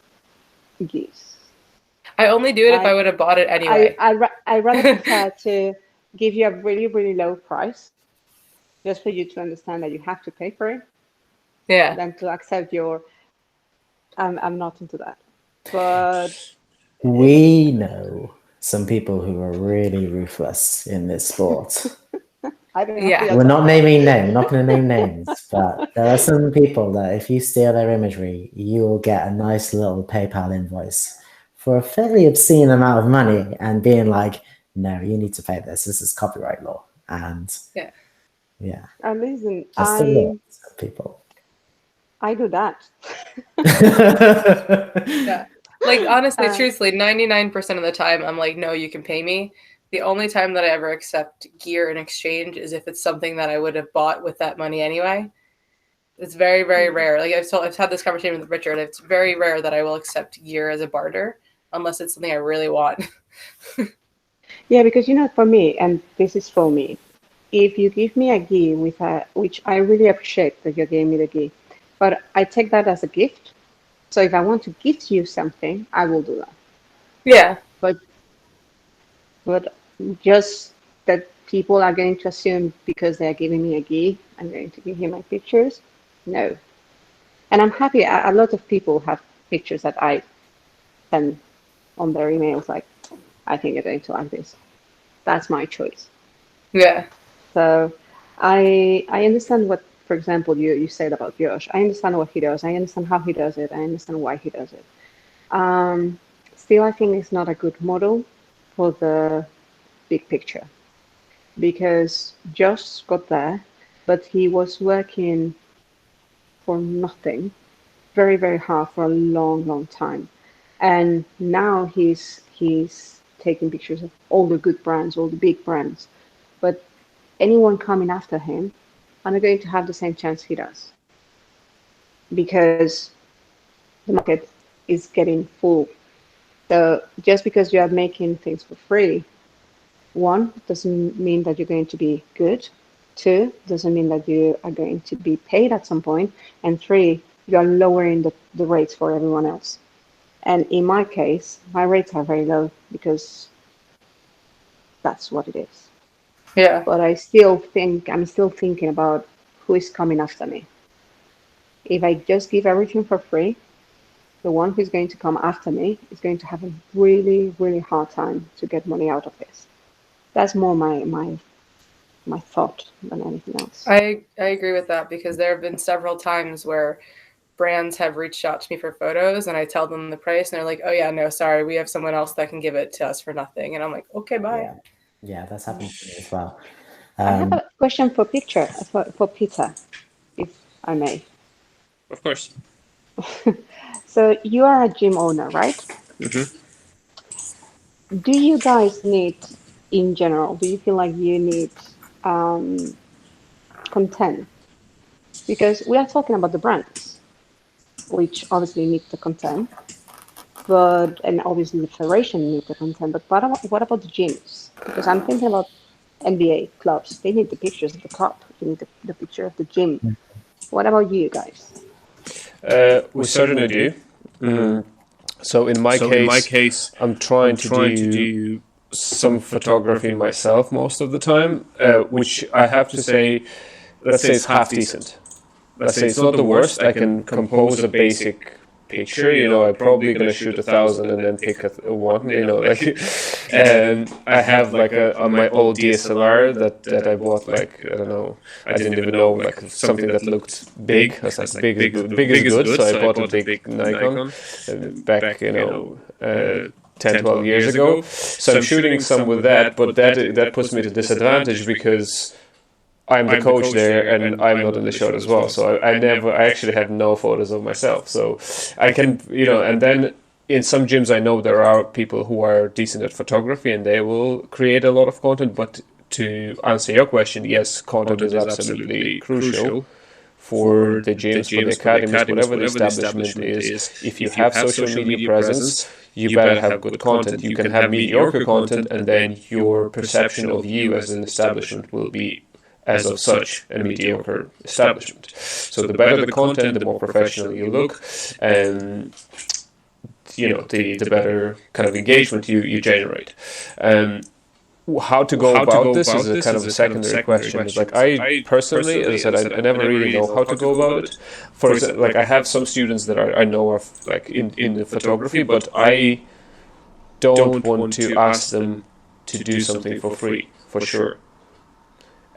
gis. I only do it if I would have bought it anyway. I rather prefer to give you a really, really low price just for you to understand that you have to pay for it. Yeah. Than to accept your, I'm not into that. But we know some people who are really ruthless in this sport. I don't know. Yeah. We're not naming names, not going to name names, but there are some people that if you steal their imagery, you will get a nice little PayPal invoice for a fairly obscene amount of money and being like, no, you need to pay this. This is copyright law. And yeah. Listen, just a lot of people. I do that. Yeah. Like, honestly, truthfully, 99% of the time, I'm like, no, you can pay me. The only time that I ever accept gear in exchange is if it's something that I would have bought with that money anyway. It's very, very rare. Like I've had this conversation with Richard. It's very rare that I will accept gear as a barter unless it's something I really want. Yeah, because, you know, for me, and this is for me, if you give me a gi which I really appreciate that you gave me the gi, but I take that as a gift. So if I want to gift you something, I will do that. Yeah. But just that people are going to assume because they're giving me a gi, I'm going to give you my pictures. No. And I'm happy. A lot of people have pictures that I send on their emails like, I think you're going to like this. That's my choice. Yeah. So I understand what, for example, you said about Josh. I understand what he does. I understand how he does it. I understand why he does it. Still, I think it's not a good model for the big picture because Josh got there, but he was working for nothing, very, very hard for a long, long time. And now he's taking pictures of all the good brands, all the big brands. But anyone coming after him are not going to have the same chance he does. Because the market is getting full. So just because you are making things for free, one, doesn't mean that you're going to be good. Two, doesn't mean that you are going to be paid at some point. And three, you are lowering the rates for everyone else. And in my case, my rates are very low because that's what it is. Yeah. But I'm still thinking about who is coming after me. If I just give everything for free, the one who's going to come after me is going to have a really, really hard time to get money out of this. That's more my thought than anything else. I agree with that, because there have been several times where brands have reached out to me for photos and I tell them the price and they're like, oh yeah, no, sorry, we have someone else that can give it to us for nothing. And I'm like, okay, bye. Yeah, that's happened to me as well. I have a question for Peter, if I may. Of course. So you are a gym owner, right? Mm-hmm. Do you guys need, in general, do you feel like you need content? Because we are talking about the brands, which obviously need the content, and obviously the federation needs the content. But what about the gyms? Because I'm thinking about NBA clubs. They need the pictures of the club. They need the picture of the gym. What about you guys? We certainly do. So in my case, I'm trying to do some photography myself most of the time, which I have to say, let's say it's half decent. Let's say it's not the worst. I can compose a basic picture. I'm probably gonna shoot 1,000 and then pick a one. And I have on my old DSLR that I bought I don't know. I didn't even know something that looked big. I was like big is good. So I bought a big Nikon back 10, 12 years ago. So I'm shooting some with that, but that puts me at a disadvantage because I'm the coach there and I'm not in the shot as well. So I actually have no photos of myself. So I can, and then in some gyms I know there are people who are decent at photography and they will create a lot of content. But to answer your question, yes, content is absolutely crucial for the gyms, for the academies, whatever the establishment is. If you have social media presence, you better have good content. You can have mediocre content and then your perception of you as an establishment will be as of such a mediocre establishment. So the better the content, the more professional you look, and the better kind of engagement you generate. How to go about this is a kind of a secondary question. It's I personally, as I said, I never really know how to go about it. For example, I have some students that I know of in the photography, but I don't want to ask them to do something for free, for sure.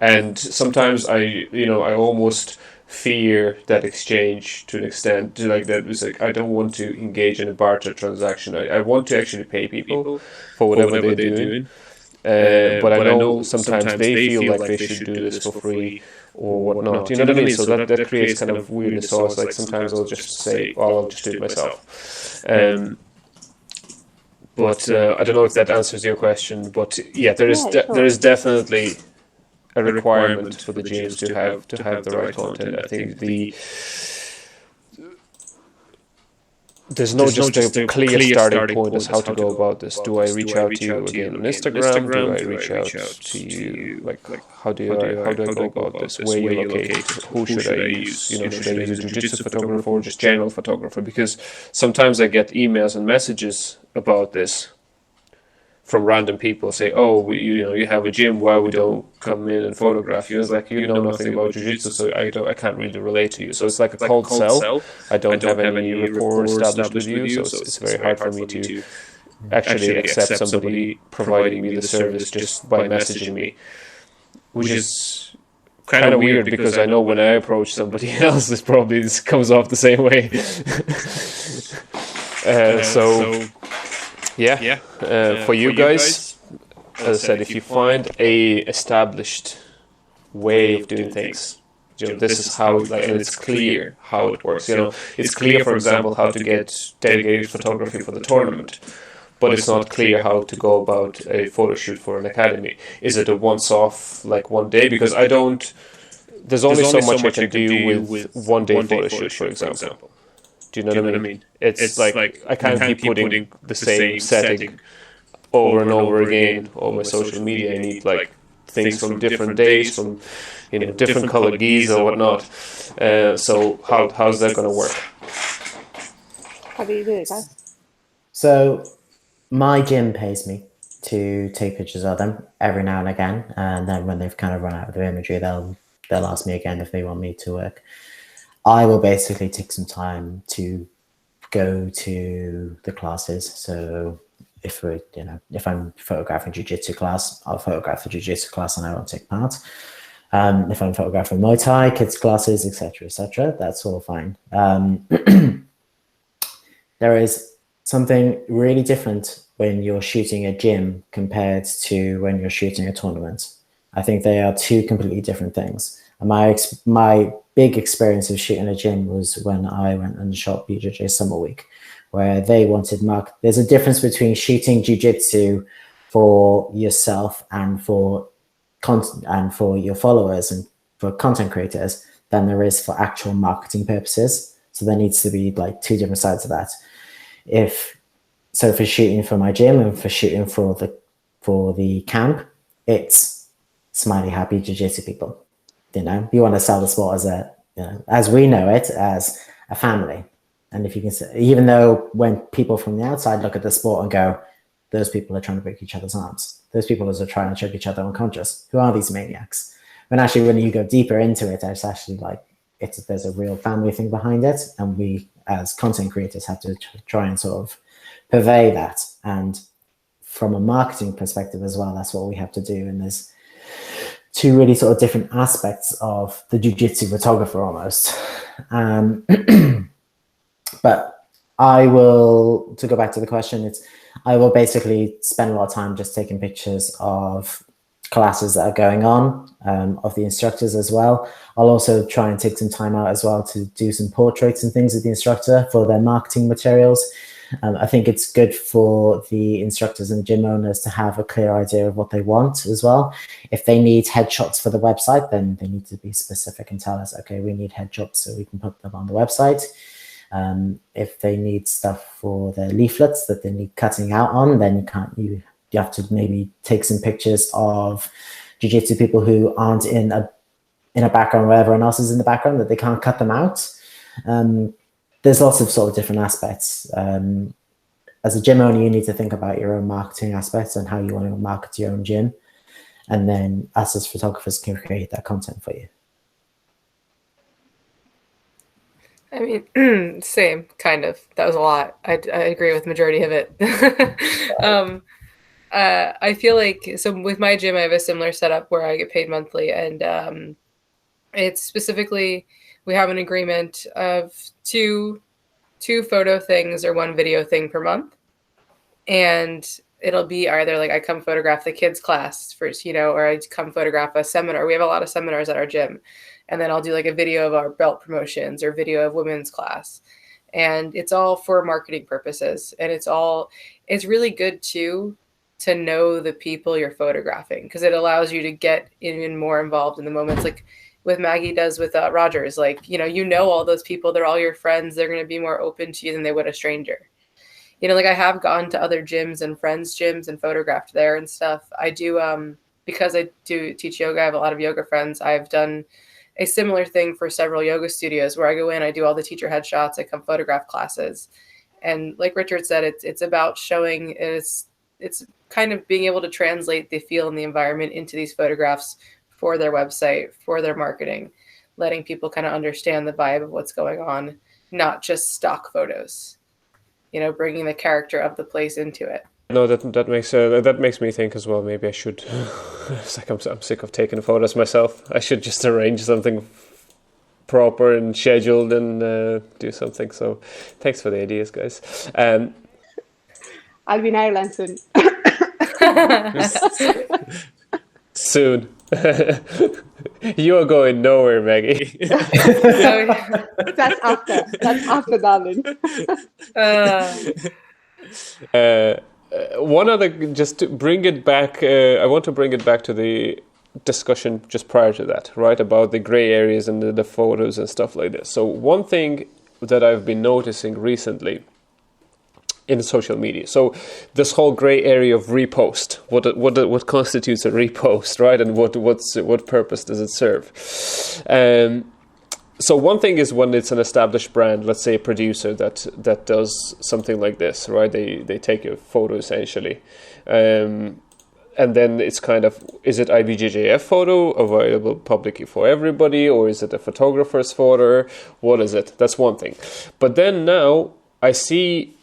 And sometimes I almost fear that exchange to an extent, that it's I don't want to engage in a barter transaction. I want to actually pay people for whatever they're doing. But I know sometimes they feel like they should do this for free or whatnot. You know what I mean? So that creates kind of weirdness. So it's sometimes I'll just say, well, I'll just do it myself. But I don't know if that answers your question. But yeah, there is definitely a requirement for the gyms to have the right content. I think there's no just a clear starting point as how to go about this. Do I reach out to you again on Instagram? Do I reach out to you how do I go about this? Where you locate? Who should I use? Should I use a jiu-jitsu photographer or just general photographer? Because sometimes I get emails and messages about this from random people say, oh, you have a gym, why we don't come in and photograph you? It's you know nothing about jiu-jitsu, so I can't really relate to you. So it's like a cold sell. I don't have any rapport established with you, so it's very hard for me to actually accept somebody providing me the service just by messaging me, which is kind of weird because I know when I approach somebody else, this comes off the same way. For you guys, as I said, if you find a established way of doing things, this is how, and it's clear how it works. It's clear, for example, how to get dedicated photography for the tournament, but it's not clear how to go about a photo shoot for an academy. Is it a once-off, one day? Because there's only so much I can do with one-day photo shoot, for example. Do you know what I mean? It's like I can't keep putting the same setting over and over again on my social media. I need like things from different days, from different color geese or whatnot. So how's that going to work? How do you do it, guys? So my gym pays me to take pictures of them every now and again, and then when they've kind of run out of their imagery, they'll ask me again if they want me to work. I will basically take some time to go to the classes. So if I'm photographing jiu-jitsu class, I'll photograph the jiu-jitsu class and I won't take part. If I'm photographing Muay Thai, kids classes, etc., that's all fine. There is something really different when you're shooting a gym compared to when you're shooting a tournament. I think they are two completely different things. And my big experience of shooting a gym was when I went and shot BJJ Summer Week, where they wanted there's a difference between shooting jiu-jitsu for yourself and for content and for your followers and for content creators than there is for actual marketing purposes. So there needs to be like two different sides of that. For shooting for my gym and for shooting for the camp, it's smiley, happy jiu-jitsu people. You want to sell the sport as we know it, as a family. And if you can say, even though when people from the outside look at the sport and go, those people are trying to break each other's arms. Those people are trying to choke each other unconscious. Who are these maniacs? When actually, when you go deeper into it, it's actually like, there's a real family thing behind it. And we, as content creators, have to try and sort of purvey that. And from a marketing perspective as well, that's what we have to do. And there's two really sort of different aspects of the jiu-jitsu photographer almost. But to go back to the question, I will basically spend a lot of time just taking pictures of classes that are going on, of the instructors as well. I'll also try and take some time out as well to do some portraits and things of the instructor for their marketing materials. I think it's good for the instructors and gym owners to have a clear idea of what they want as well. If they need headshots for the website, then they need to be specific and tell us, okay, we need headshots so we can put them on the website. If they need stuff for their leaflets that they need cutting out on, then you have to maybe take some pictures of jiu-jitsu people who aren't in a background where everyone else is in the background, that they can't cut them out. There's lots of sort of different aspects. As a gym owner, you need to think about your own marketing aspects and how you want to market your own gym. And then us as photographers can create that content for you. I mean, same, kind of. That was a lot. I agree with the majority of it. I feel like, so with my gym, I have a similar setup where I get paid monthly. And it's specifically, we have an agreement of two photo things or one video thing per month. And it'll be either like I come photograph the kids class first, or I come photograph a seminar. We have a lot of seminars at our gym. And then I'll do like a video of our belt promotions or video of women's class. And it's all for marketing purposes. And it's really good too, to know the people you're photographing, because it allows you to get even more involved in the moments. Like with Maggie does with Rodgers, like, all those people, they're all your friends. They're going to be more open to you than they would a stranger. Like I have gone to other gyms and friends' gyms and photographed there and stuff. I do, because I do teach yoga, I have a lot of yoga friends. I've done a similar thing for several yoga studios where I go in, I do all the teacher headshots, I come photograph classes. And like Richard said, it's about showing, it's kind of being able to translate the feel and the environment into these photographs for their website, for their marketing, letting people kind of understand the vibe of what's going on, not just stock photos, bringing the character of the place into it. No, that makes me think as well. Maybe I should. It's like I'm sick of taking photos myself. I should just arrange something proper and scheduled and do something. So, thanks for the ideas, guys. I'll be in Ireland soon. Soon. You are going nowhere, Maggie. That's after, darling. One other, just to bring it back, I want to bring it back to the discussion just prior to that, right, about the gray areas and the photos and stuff like this. So one thing that I've been noticing recently in social media. So this whole gray area of repost, what constitutes a repost, right? And what purpose does it serve? So one thing is when it's an established brand, let's say a producer that does something like this, right? They take a photo essentially. And then it's kind of, is it IBJJF photo available publicly for everybody, or is it a photographer's photo? What is it? That's one thing. But then now I see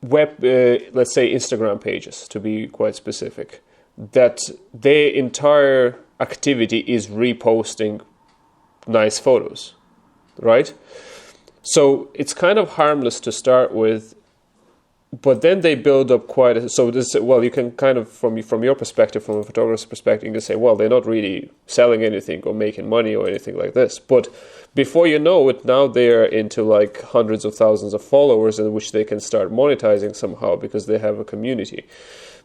let's say Instagram pages, to be quite specific, that their entire activity is reposting nice photos, right? So it's kind of harmless to start with, but then they build up quite a, so this, well, you can kind of, from your perspective, from a photographer's perspective, you can say, well, they're not really selling anything or making money or anything like this. But before you know it, now they're into like hundreds of thousands of followers, in which they can start monetizing somehow because they have a community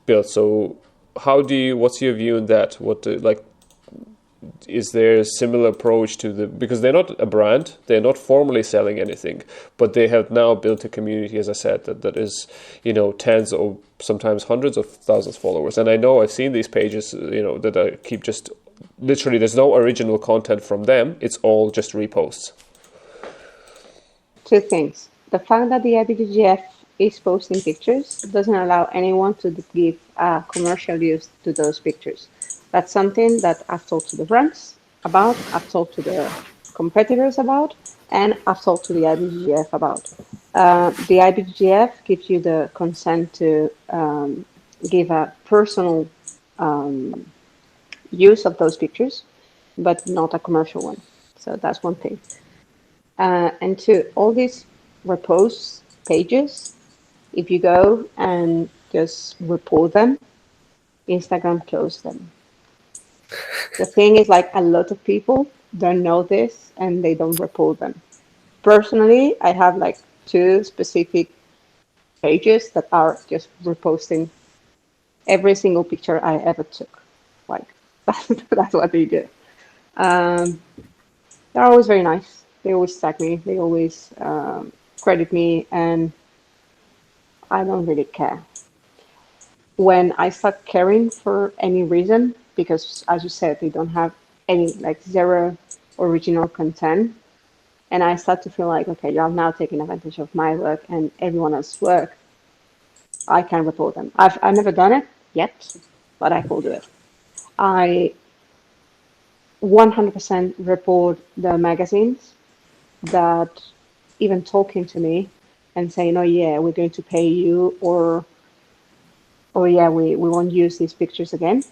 built. So what's your view on that? Is there a similar approach to because they're not a brand, they're not formally selling anything, but they have now built a community, as I said, that is, tens or sometimes hundreds of thousands of followers. And I know I've seen these pages, that I keep just, literally there's no original content from them, it's all just reposts. Two things. The fact that the IBJJF is posting pictures doesn't allow anyone to give commercial use to those pictures. That's something that I've talked to the brands about, I've talked to the competitors about, and I've talked to the IBJJF about. The IBJJF gives you the consent to give a personal use of those pictures, but not a commercial one. So that's one thing. And two, all these repost pages, if you go and just report them, Instagram closed them. The thing is, like, a lot of people don't know this and they don't report them. Personally, I have like 2 specific pages that are just reposting every single picture I ever took. Like, that's what they do. They're always very nice. They always tag me. They always credit me, and I don't really care. When I start caring for any reason, because as you said, they don't have any, like, zero original content, and I start to feel like, okay, you're now taking advantage of my work and everyone else's work, I can report them. I've never done it yet, but I will do it. I 100% report the magazines that even talking to me and saying, oh yeah, we're going to pay you, or yeah, we won't use these pictures again.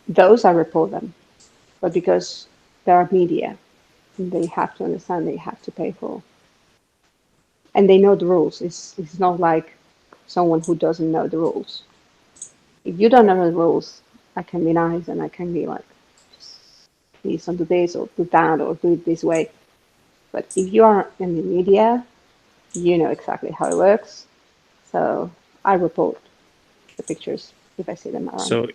Those I report them. But because they are media, they have to understand they have to pay for. And they know the rules. It's not like someone who doesn't know the rules. If you don't know the rules, I can be nice and I can be like, just please don't do this or do that or do it this way. But if you are in the media, you know exactly how it works. So I report the pictures if I see them around.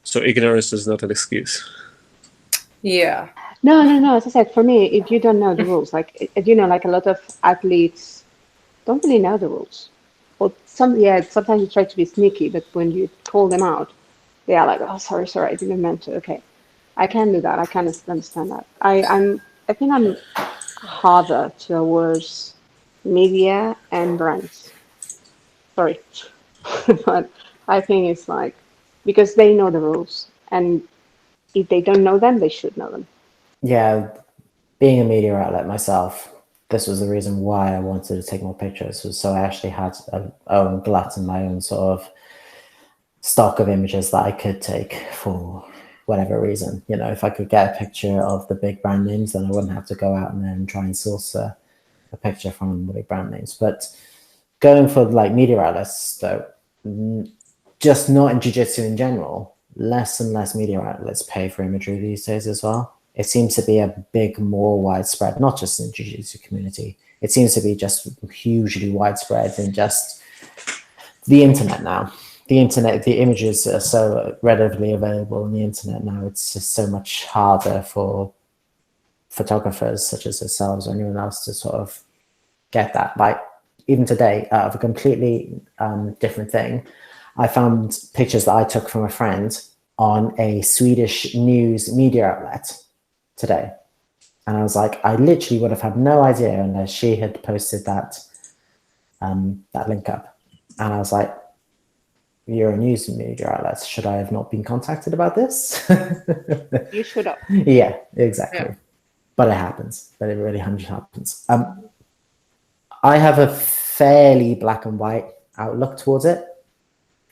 So ignorance is not an excuse. Yeah. No. As I said, for me, if you don't know the rules, like, like a lot of athletes don't really know the rules. Or sometimes you try to be sneaky, but when you call them out, they are like, oh, sorry, I didn't mean to. Okay, I can do that. I can understand that. I think I'm harder towards media and brands. Sorry, but I think it's like, because they know the rules, and if they don't know them, they should know them. Yeah, being a media outlet myself, this was the reason why I wanted to take more pictures, was so I actually had an own glut in my own sort of stock of images that I could take for whatever reason. If I could get a picture of the big brand names, then I wouldn't have to go out and then try and source a picture from the big brand names. But going for like media outlets, though, just not in jiu-jitsu in general, less and less media outlets pay for imagery these days as well. It seems to be a big, more widespread, not just in jiu-jitsu community. It seems to be just hugely widespread in just the internet now. The internet, the images are so readily available on the internet now. It's just so much harder for photographers such as yourselves or anyone else to sort of get that. Like even today, out of a completely different thing, I found pictures that I took from a friend on a Swedish news media outlet today. And I was like, I literally would have had no idea unless she had posted that link up. And I was like, you're a news media outlet. Should I have not been contacted about this? You should have. Yeah, exactly. Yeah. But it happens. But it really happens. I have a fairly black and white outlook towards it.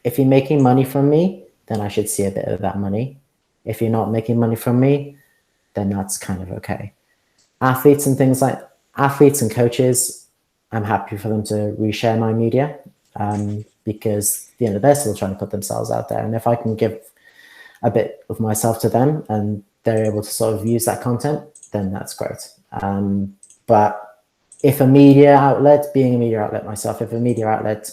If you're making money from me, then I should see a bit of that money. If you're not making money from me, then that's kind of okay. Athletes and things like athletes and coaches, I'm happy for them to reshare my media because they're still trying to put themselves out there. And if I can give a bit of myself to them and they're able to sort of use that content, then that's great. But if being a media outlet myself, if a media outlet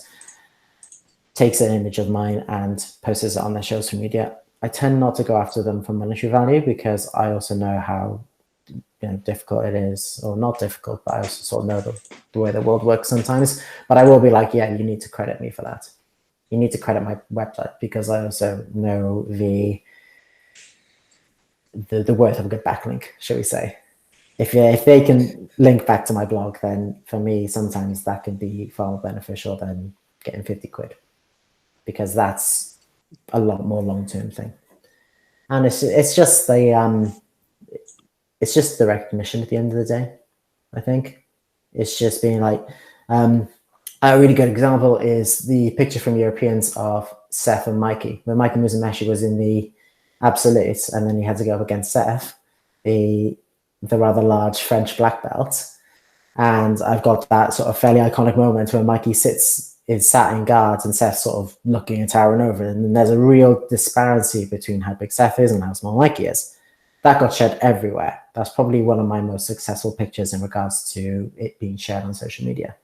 takes an image of mine and posts it on their social media, I tend not to go after them for monetary value because I also know how difficult it is, or not difficult, but I also sort of know the way the world works sometimes. But I will be like, yeah, you need to credit me for that. You need to credit my website because I also know the worth of a good backlink, shall we say. If they can link back to my blog, then for me, sometimes that can be far more beneficial than getting 50 quid because that's a lot more long-term thing. And it's just the recognition at the end of the day, I think. It's just being like, a really good example is the picture from Europeans of Seth and Mikey. When Mikey Musumeci was in the absolutes, and then he had to go up against Seth, the rather large French black belt. And I've got that sort of fairly iconic moment where Mikey is sat in guards and Seth's sort of looking and towering over. And then there's a real disparity between how big Seth is and how small Mikey is. That got shared everywhere. That's probably one of my most successful pictures in regards to it being shared on social media.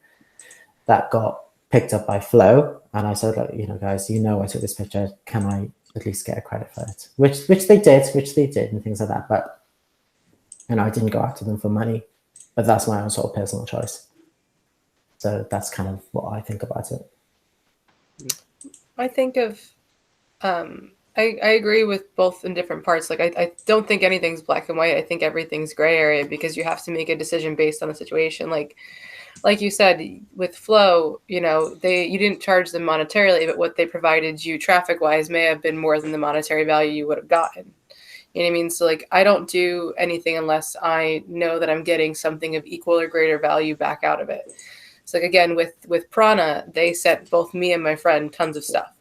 That got picked up by Flow, and I said, guys, I took this picture. Can I at least get a credit for it? Which they did, and things like that. But I didn't go after them for money. But that's my own sort of personal choice. So that's kind of what I think about it. I think of, I agree with both in different parts. Like, I don't think anything's black and white. I think everything's gray area because you have to make a decision based on the situation. Like you said, with Flow, you didn't charge them monetarily, but what they provided you traffic wise may have been more than the monetary value you would have gotten. You know what I mean? So I don't do anything unless I know that I'm getting something of equal or greater value back out of it. So again, with Prana, they sent both me and my friend tons of stuff.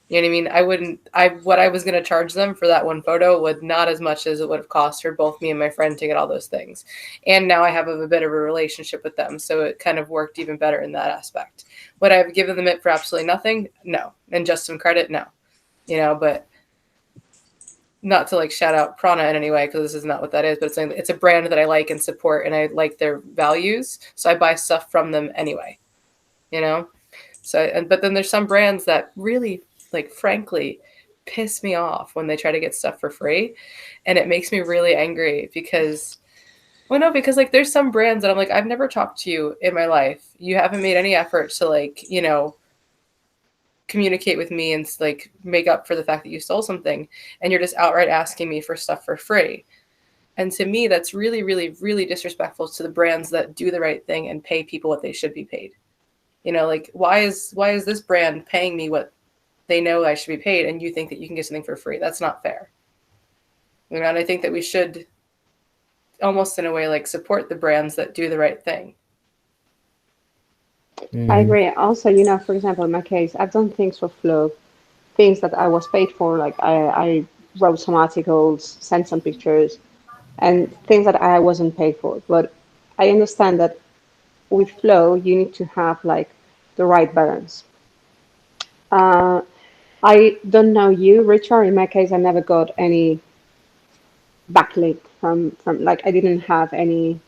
You know what I mean? What I was going to charge them for that one photo would not as much as it would have cost for both me and my friend to get all those things. And now I have a bit of a relationship with them. So it kind of worked even better in that aspect. Would I have given them it for absolutely nothing? No. And just some credit? No. But not to shout out Prana in any way, because this is not what that is, but it's a brand that I like and support and I like their values. So I buy stuff from them anyway, So, but then there's some brands that really, frankly, piss me off when they try to get stuff for free. And it makes me really angry because there's some brands that I'm like, I've never talked to you in my life. You haven't made any effort to communicate with me and make up for the fact that you stole something. And you're just outright asking me for stuff for free. And to me, that's really, really, really disrespectful to the brands that do the right thing and pay people what they should be paid. Why is this brand paying me what they know I should be paid, and you think that you can get something for free? That's not fair. And I think that we should almost in a way support the brands that do the right thing. I agree. Also, for example, in my case, I've done things for Flow, things that I was paid for. I wrote some articles, sent some pictures, and things that I wasn't paid for. But I understand that with Flow, you need to have the right balance. I don't know you, Richard. In my case, I never got any backlink from I didn't have any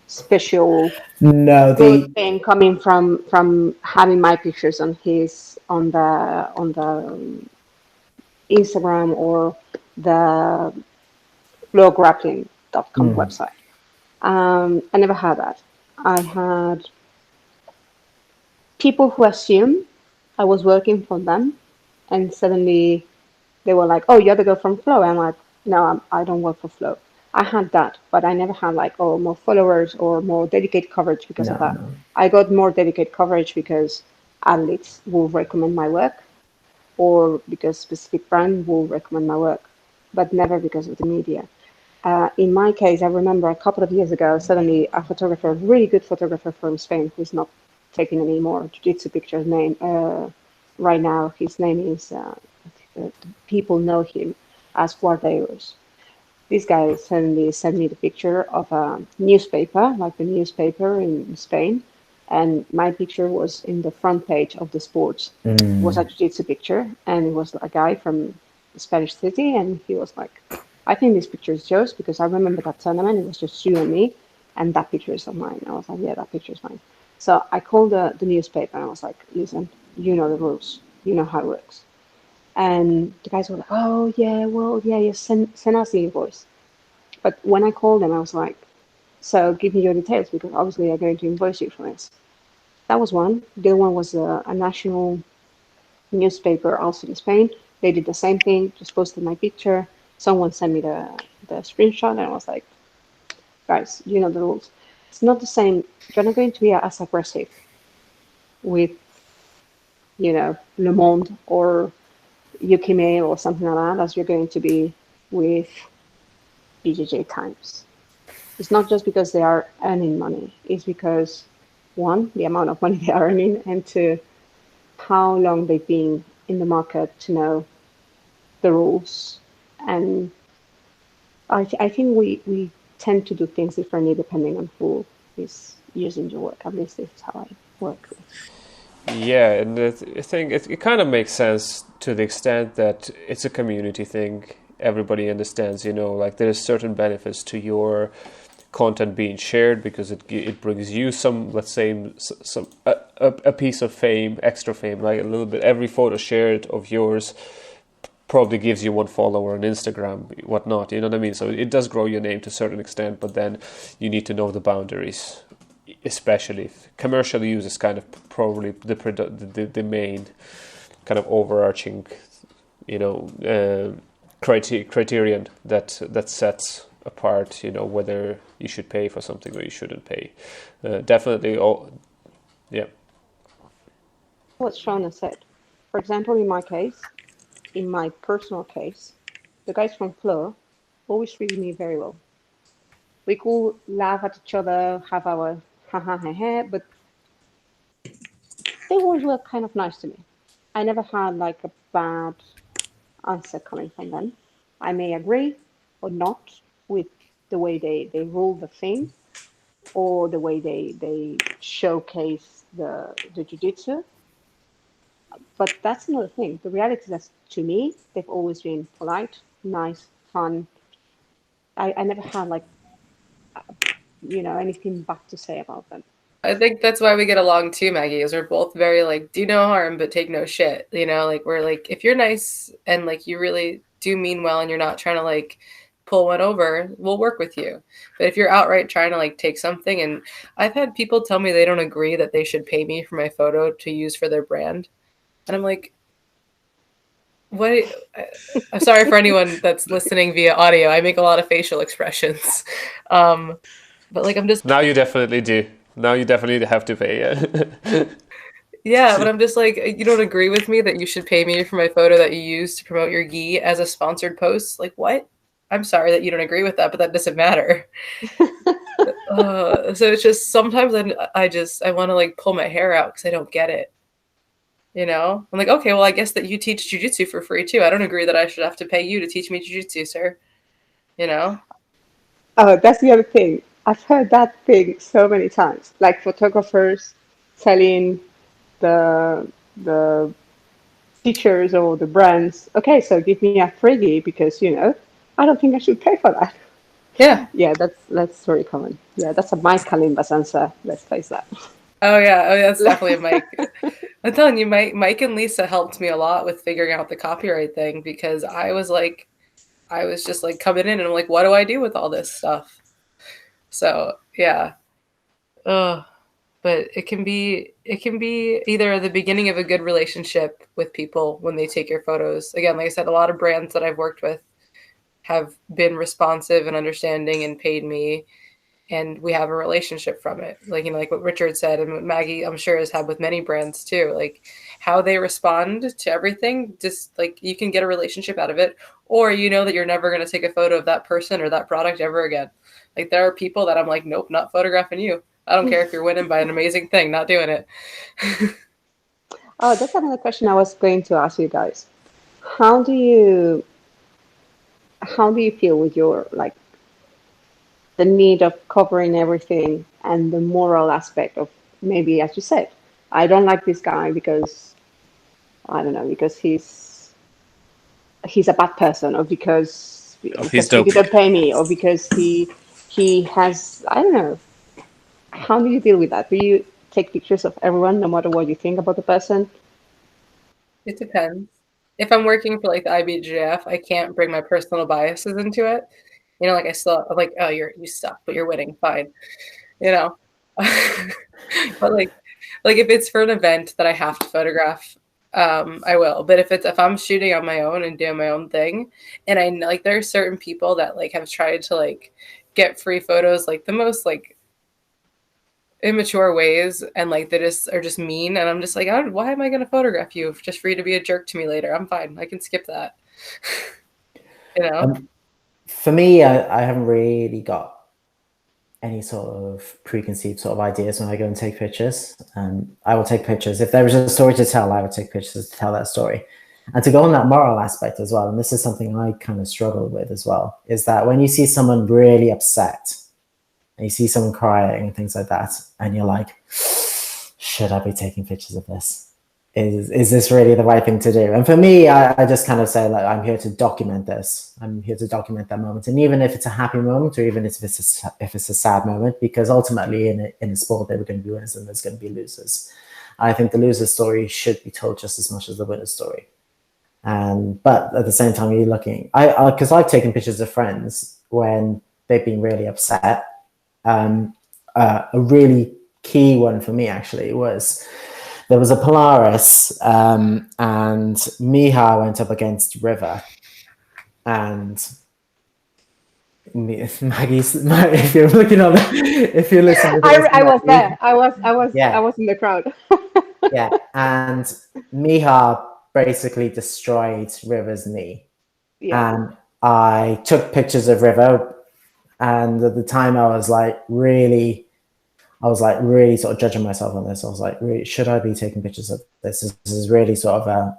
special good thing coming from having my pictures on the Instagram or the bloggrappling.com website. I never had that. I had people who assume I was working for them, and suddenly they were like, "Oh, you're the girl from Flow." I'm like, "No, I don't work for Flow." I had that, but I never had like, oh, more followers or more dedicated coverage because No, of that. no. I got more dedicated coverage because athletes will recommend my work or because specific brand will recommend my work, but never because of the media. In my case, I remember a couple of years ago, suddenly a photographer, a really good photographer from Spain, who's not taking any more jiu-jitsu pictures name right now. His name is, people know him as Guardeiros. This guy suddenly sent me the picture of a newspaper, like the newspaper in Spain, and my picture was in the front page of the sports. It was a jiu-jitsu picture, and it was a guy from a Spanish city, and he was like, "I think this picture is yours because I remember that tournament. It was just you and me, and that picture is of mine." I was like, "Yeah, that picture is mine." So I called the newspaper and I was like, "Listen, you know the rules. You know how it works." And the guys were like, "Oh yeah, well yeah, send us the invoice." But when I called them, I was like, "So give me your details because obviously I'm going to invoice you for this." That was one. The other one was a national newspaper also in Spain. They did the same thing, just posted my picture. Someone sent me the screenshot, and I was like, "Guys, you know the rules. It's not the same. You're not going to be as aggressive with, Le Monde or UK Mail or something like that as you're going to be with BJJ Times. It's not just because they are earning money. It's because, one, the amount of money they are earning, and two, how long they've been in the market to know the rules. And I think we tend to do things differently depending on who is using your work. At least this is how I work with. Yeah, and I think it kind of makes sense to the extent that it's a community thing. Everybody understands, like there's certain benefits to your content being shared because it brings you some, let's say, some a piece of fame, extra fame, like a little bit. Every photo shared of yours probably gives you one follower on Instagram, whatnot. You know what I mean? So it does grow your name to a certain extent, but then you need to know the boundaries. Especially if commercial use is kind of probably the main kind of overarching, criterion that sets apart, whether you should pay for something or you shouldn't pay. Definitely, yeah. What Shawna said. For example, in my case, in my personal case, the guys from Fleur always treated me very well. We could laugh at each other, have our ha ha ha ha, but they always were kind of nice to me. I never had like a bad answer coming from them. I may agree or not with the way they rule the thing or the way they showcase the jiu-jitsu, but that's another thing. The reality is that to me, they've always been polite, nice, fun. I never had like, anything bad to say about them. I think that's why we get along too, Maggie, is we're both very like, do no harm, but take no shit. Like we're like, if you're nice and like you really do mean well and you're not trying to like pull one over, we'll work with you. But if you're outright trying to like take something, and I've had people tell me they don't agree that they should pay me for my photo to use for their brand. And I'm like, what? I'm sorry for anyone that's listening via audio. I make a lot of facial expressions. But like, I'm just, Now you definitely do. Now you definitely have to pay. Yeah. yeah, but I'm just like, you don't agree with me that you should pay me for my photo that you use to promote your gi as a sponsored post? Like, what? I'm sorry that you don't agree with that, but that doesn't matter. So it's just sometimes I want to like pull my hair out because I don't get it. I'm like, okay, well, I guess that you teach jujitsu for free too. I don't agree that I should have to pay you to teach me jujitsu, sir. Oh, that's the other thing. I've heard that thing so many times. Like photographers telling the teachers or the brands, okay, so give me a freebie because I don't think I should pay for that. Yeah. Yeah, that's very common. Yeah, that's a Mike Kalimba's answer. Let's face that. Oh yeah, that's definitely a Mike. I'm telling you, Mike and Lisa helped me a lot with figuring out the copyright thing because I was just like coming in and I'm like, what do I do with all this stuff? So yeah. Ugh. But it can be either the beginning of a good relationship with people when they take your photos. Again, like I said, a lot of brands that I've worked with have been responsive and understanding and paid me, and we have a relationship from it. Like, you know, like what Richard said and what Maggie, I'm sure, has had with many brands too. Like how they respond to everything, just like you can get a relationship out of it, or you know that you're never going to take a photo of that person or that product ever again. Like there are people that I'm like, nope, not photographing you. I don't care if you're winning by an amazing thing, not doing it. Oh, that's another question I was going to ask you guys. How do you feel with your like the need of covering everything and the moral aspect of maybe, as you said, I don't like this guy because I don't know, because he's a bad person, or because He's he dope. didn't pay me, or because he has, I don't know. How do you deal with that? Do you take pictures of everyone no matter what you think about the person? It depends. If I'm working for like the IBJF, I can't bring my personal biases into it. You know, like I'm like, oh, you suck, but you're winning, fine. You know, but like if it's for an event that I have to photograph, I will. But if I'm shooting on my own and doing my own thing, and I know like there are certain people that like have tried to like get free photos, like the most like immature ways, and like they just are just mean, and I'm just like, why am I going to photograph you just for you to be a jerk to me later? I'm fine, I can skip that. You know. For me, I haven't really got any sort of preconceived sort of ideas when I go and take pictures. I will take pictures. If there was a story to tell, I would take pictures to tell that story. And to go on that moral aspect as well, and this is something I kind of struggle with as well, is that when you see someone really upset and you see someone crying and things like that, and you're like, should I be taking pictures of this? Is this really the right thing to do? And for me, I just kind of say, like, I'm here to document this. I'm here to document that moment. And even if it's a happy moment, or even if it's a sad moment, because ultimately in a sport, there are going to be winners and there's going to be losers. I think the loser's story should be told just as much as the winner's story. But at the same time, you're looking, because I've taken pictures of friends when they've been really upset. A really key one for me actually was, there was a Polaris, and Miha went up against River, and Maggie's. If you're looking on, if you're listening, to this, I was there. Yeah, I was in the crowd. yeah, and Miha basically destroyed River's knee, Yeah. and I took pictures of River, and at the time I was really sort of judging myself on this. I was like, really, should I be taking pictures of this? This is really sort of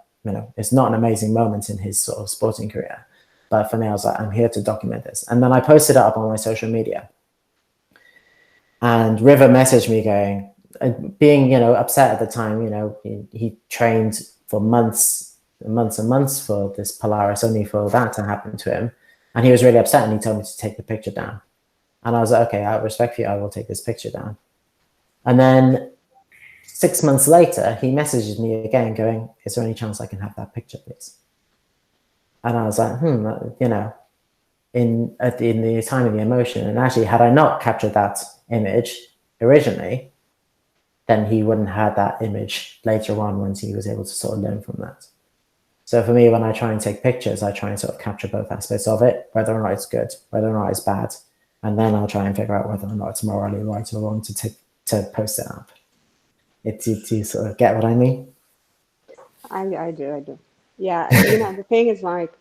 it's not an amazing moment in his sort of sporting career. But for me, I was like, I'm here to document this. And then I posted it up on my social media. And River messaged me going, being, upset at the time, he trained for months and months and months for this Polaris, only for that to happen to him. And he was really upset, and he told me to take the picture down. And I was like, okay, out of respect for you, I will take this picture down. And then 6 months later, he messages me again going, is there any chance I can have that picture, please? And I was like, in the time of the emotion. And actually, had I not captured that image originally, then he wouldn't have that image later on once he was able to sort of learn from that. So for me, when I try and take pictures, I try and sort of capture both aspects of it, whether or not it's good, whether or not it's bad. And then I'll try and figure out whether or not it's morally right or wrong to post it up. Do you sort of get what I mean? I do. Yeah, the thing is, like,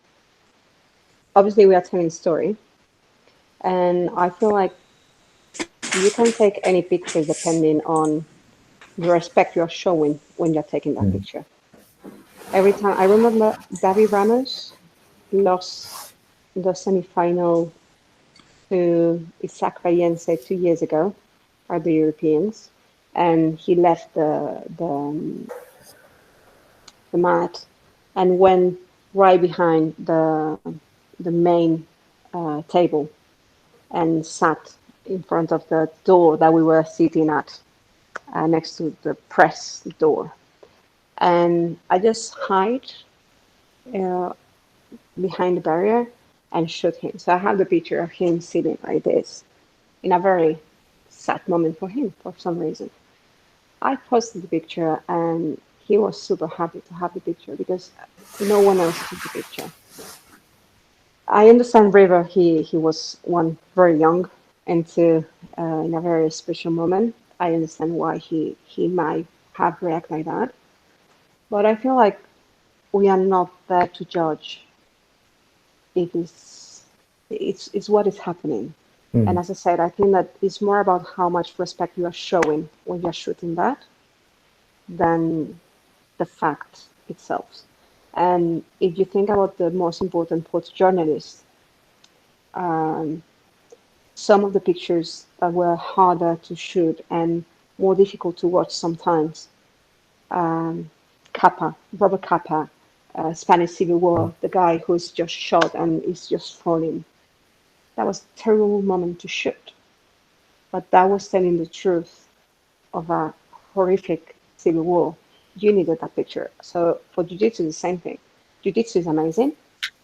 obviously we are telling a story, and I feel like you can take any picture depending on the respect you're showing when you're taking that picture. Every time, I remember David Ramos lost the semi-final to Isaac Rayense 2 years ago at the Europeans, and he left the mat and went right behind the main table and sat in front of the door that we were sitting at, next to the press door. And I just hid behind the barrier and shoot him. So I have the picture of him sitting like this. in a very sad moment for him for some reason. I posted the picture and he was super happy to have the picture because no one else took the picture. I understand River, he was one very young into in a very special moment. I understand why he might have reacted like that. But I feel like we are not there to judge if it's what is happening. And as I said, I think that it's more about how much respect you are showing when you're shooting that than the fact itself. And if you think about the most important photojournalists, some of the pictures that were harder to shoot and more difficult to watch sometimes, Robert Capa, Spanish Civil War, the guy who's just shot and is just falling. That was a terrible moment to shoot, but that was telling the truth of a horrific civil war. You needed that picture. So for jiu-jitsu, the same thing. Jiu-jitsu is amazing.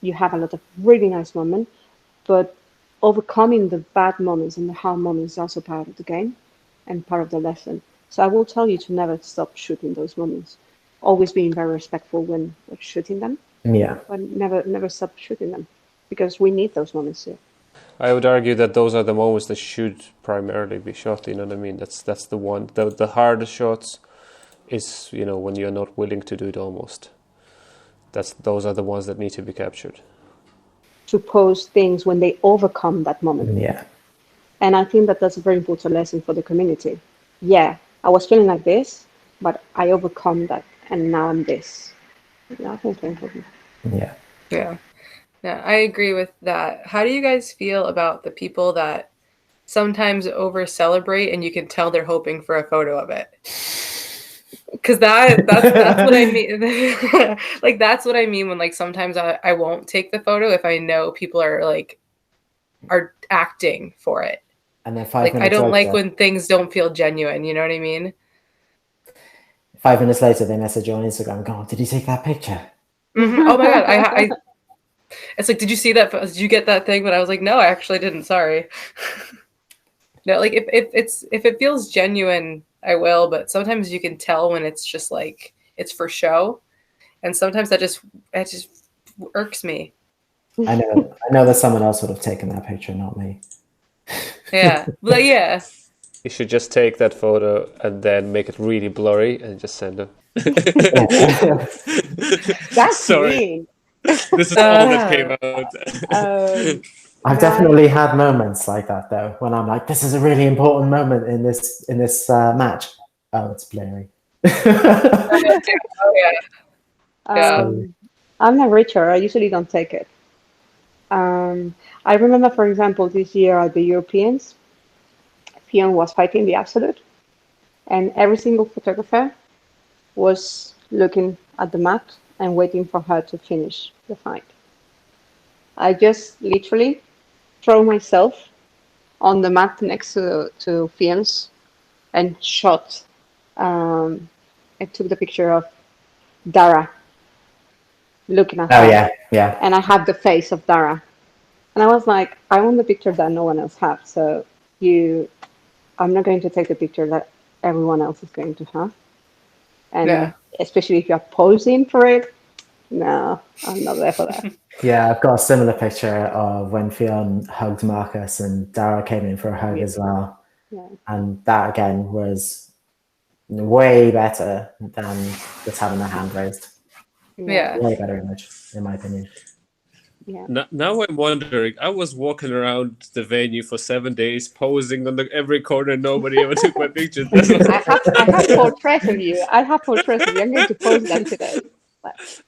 You have a lot of really nice moments, but overcoming the bad moments and the hard moments is also part of the game and part of the lesson. So I will tell you to never stop shooting those moments. Always being very respectful when shooting them. Yeah. But never stop shooting them because we need those moments too. I would argue that those are the moments that should primarily be shot. You know what I mean? That's the one. The hardest shots is, you know, when you're not willing to do it almost. Those are the ones that need to be captured. To post things when they overcome that moment. Yeah. And I think that that's a very important lesson for the community. Yeah, I was feeling like this, but I overcome that, and now I'm this. Yeah, I think it's very important. Yeah. Yeah. Yeah, I agree with that. How do you guys feel about the people that sometimes over celebrate and you can tell they're hoping for a photo of it? Because that's what I mean. Like, that's what I mean when, like, sometimes I won't take the photo if I know people are acting for it. And then like, I don't like when things don't feel genuine. You know what I mean? 5 minutes later, they message you on Instagram going, "Did you take that picture?" Mm-hmm. Oh my God. I it's like, did you see that? Did you get that thing? But I was like, no, I actually didn't. Sorry. No, like if it feels genuine, I will. But sometimes you can tell when it's just like it's for show, and sometimes it just irks me. I know that someone else would have taken that picture, not me. Yeah, but yeah. You should just take that photo and then make it really blurry and just send them. That's sorry. mean. This is all that came out. I've definitely had moments like that though, when I'm like, "This is a really important moment in this match." Oh, it's blurry. Oh yeah. I'm not richer. I usually don't take it. I remember, for example, this year at the Europeans, Fionn was fighting the absolute, and every single photographer was looking at the mat and waiting for her to finish the fight. I just literally throw myself on the mat next to Fionn's and shot. I took the picture of Dara looking at her. Oh yeah. And I had the face of Dara. And I was like, I want the picture that no one else has. So I'm not going to take the picture that everyone else is going to have. And especially if you're posing for it, no, I'm not there for that. Yeah, I've got a similar picture of when Fionn hugged Marcus and Dara came in for a hug as well. Yeah. And that again was way better than just having a hand raised. Yeah. Way better image, in my opinion. Yeah. Now I'm wondering, I was walking around the venue for 7 days, posing on every corner. Nobody ever took my pictures. I have portraits of you. I'm going to post them today.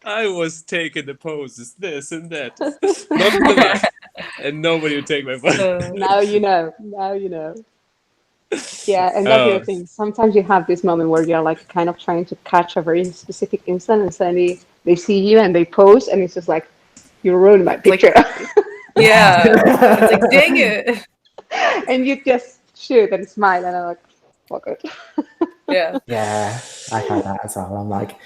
I was taking the poses, this and that. Not the last. And nobody would take my photo. Now you know. Yeah, and that's the other thing. Sometimes you have this moment where you're like kind of trying to catch a very specific instant, and suddenly they see you and they pose, and it's just like, you ruined my picture. Yeah. It's like, dang it. And you just shoot and smile, and I'm like, fuck it. Yeah. Yeah, I've had that as well. I'm like,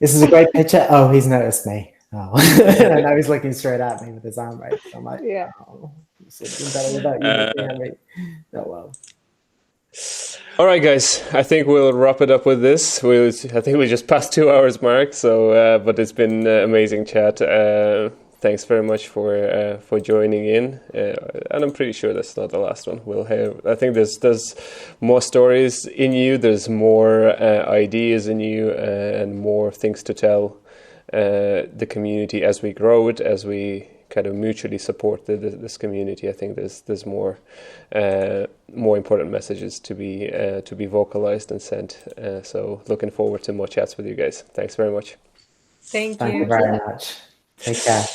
this is a great picture. Oh, he's noticed me. Oh. And now he's looking straight at me with his arm raised. I'm like, Yeah. oh, It's better without you looking at me. Oh well. All right, guys. I think we'll wrap it up with this. I think we just passed 2 hours mark. So, but it's been amazing chat. Thanks very much for joining in. And I'm pretty sure that's not the last one. We'll have. I think there's more stories in you. There's more ideas in you, and more things to tell the community as we grow it, as we kind of mutually support this community. I think there's more important messages to be vocalized and sent. So looking forward to more chats with you guys. Thanks very much. Thank Thank you. you very much. Take care.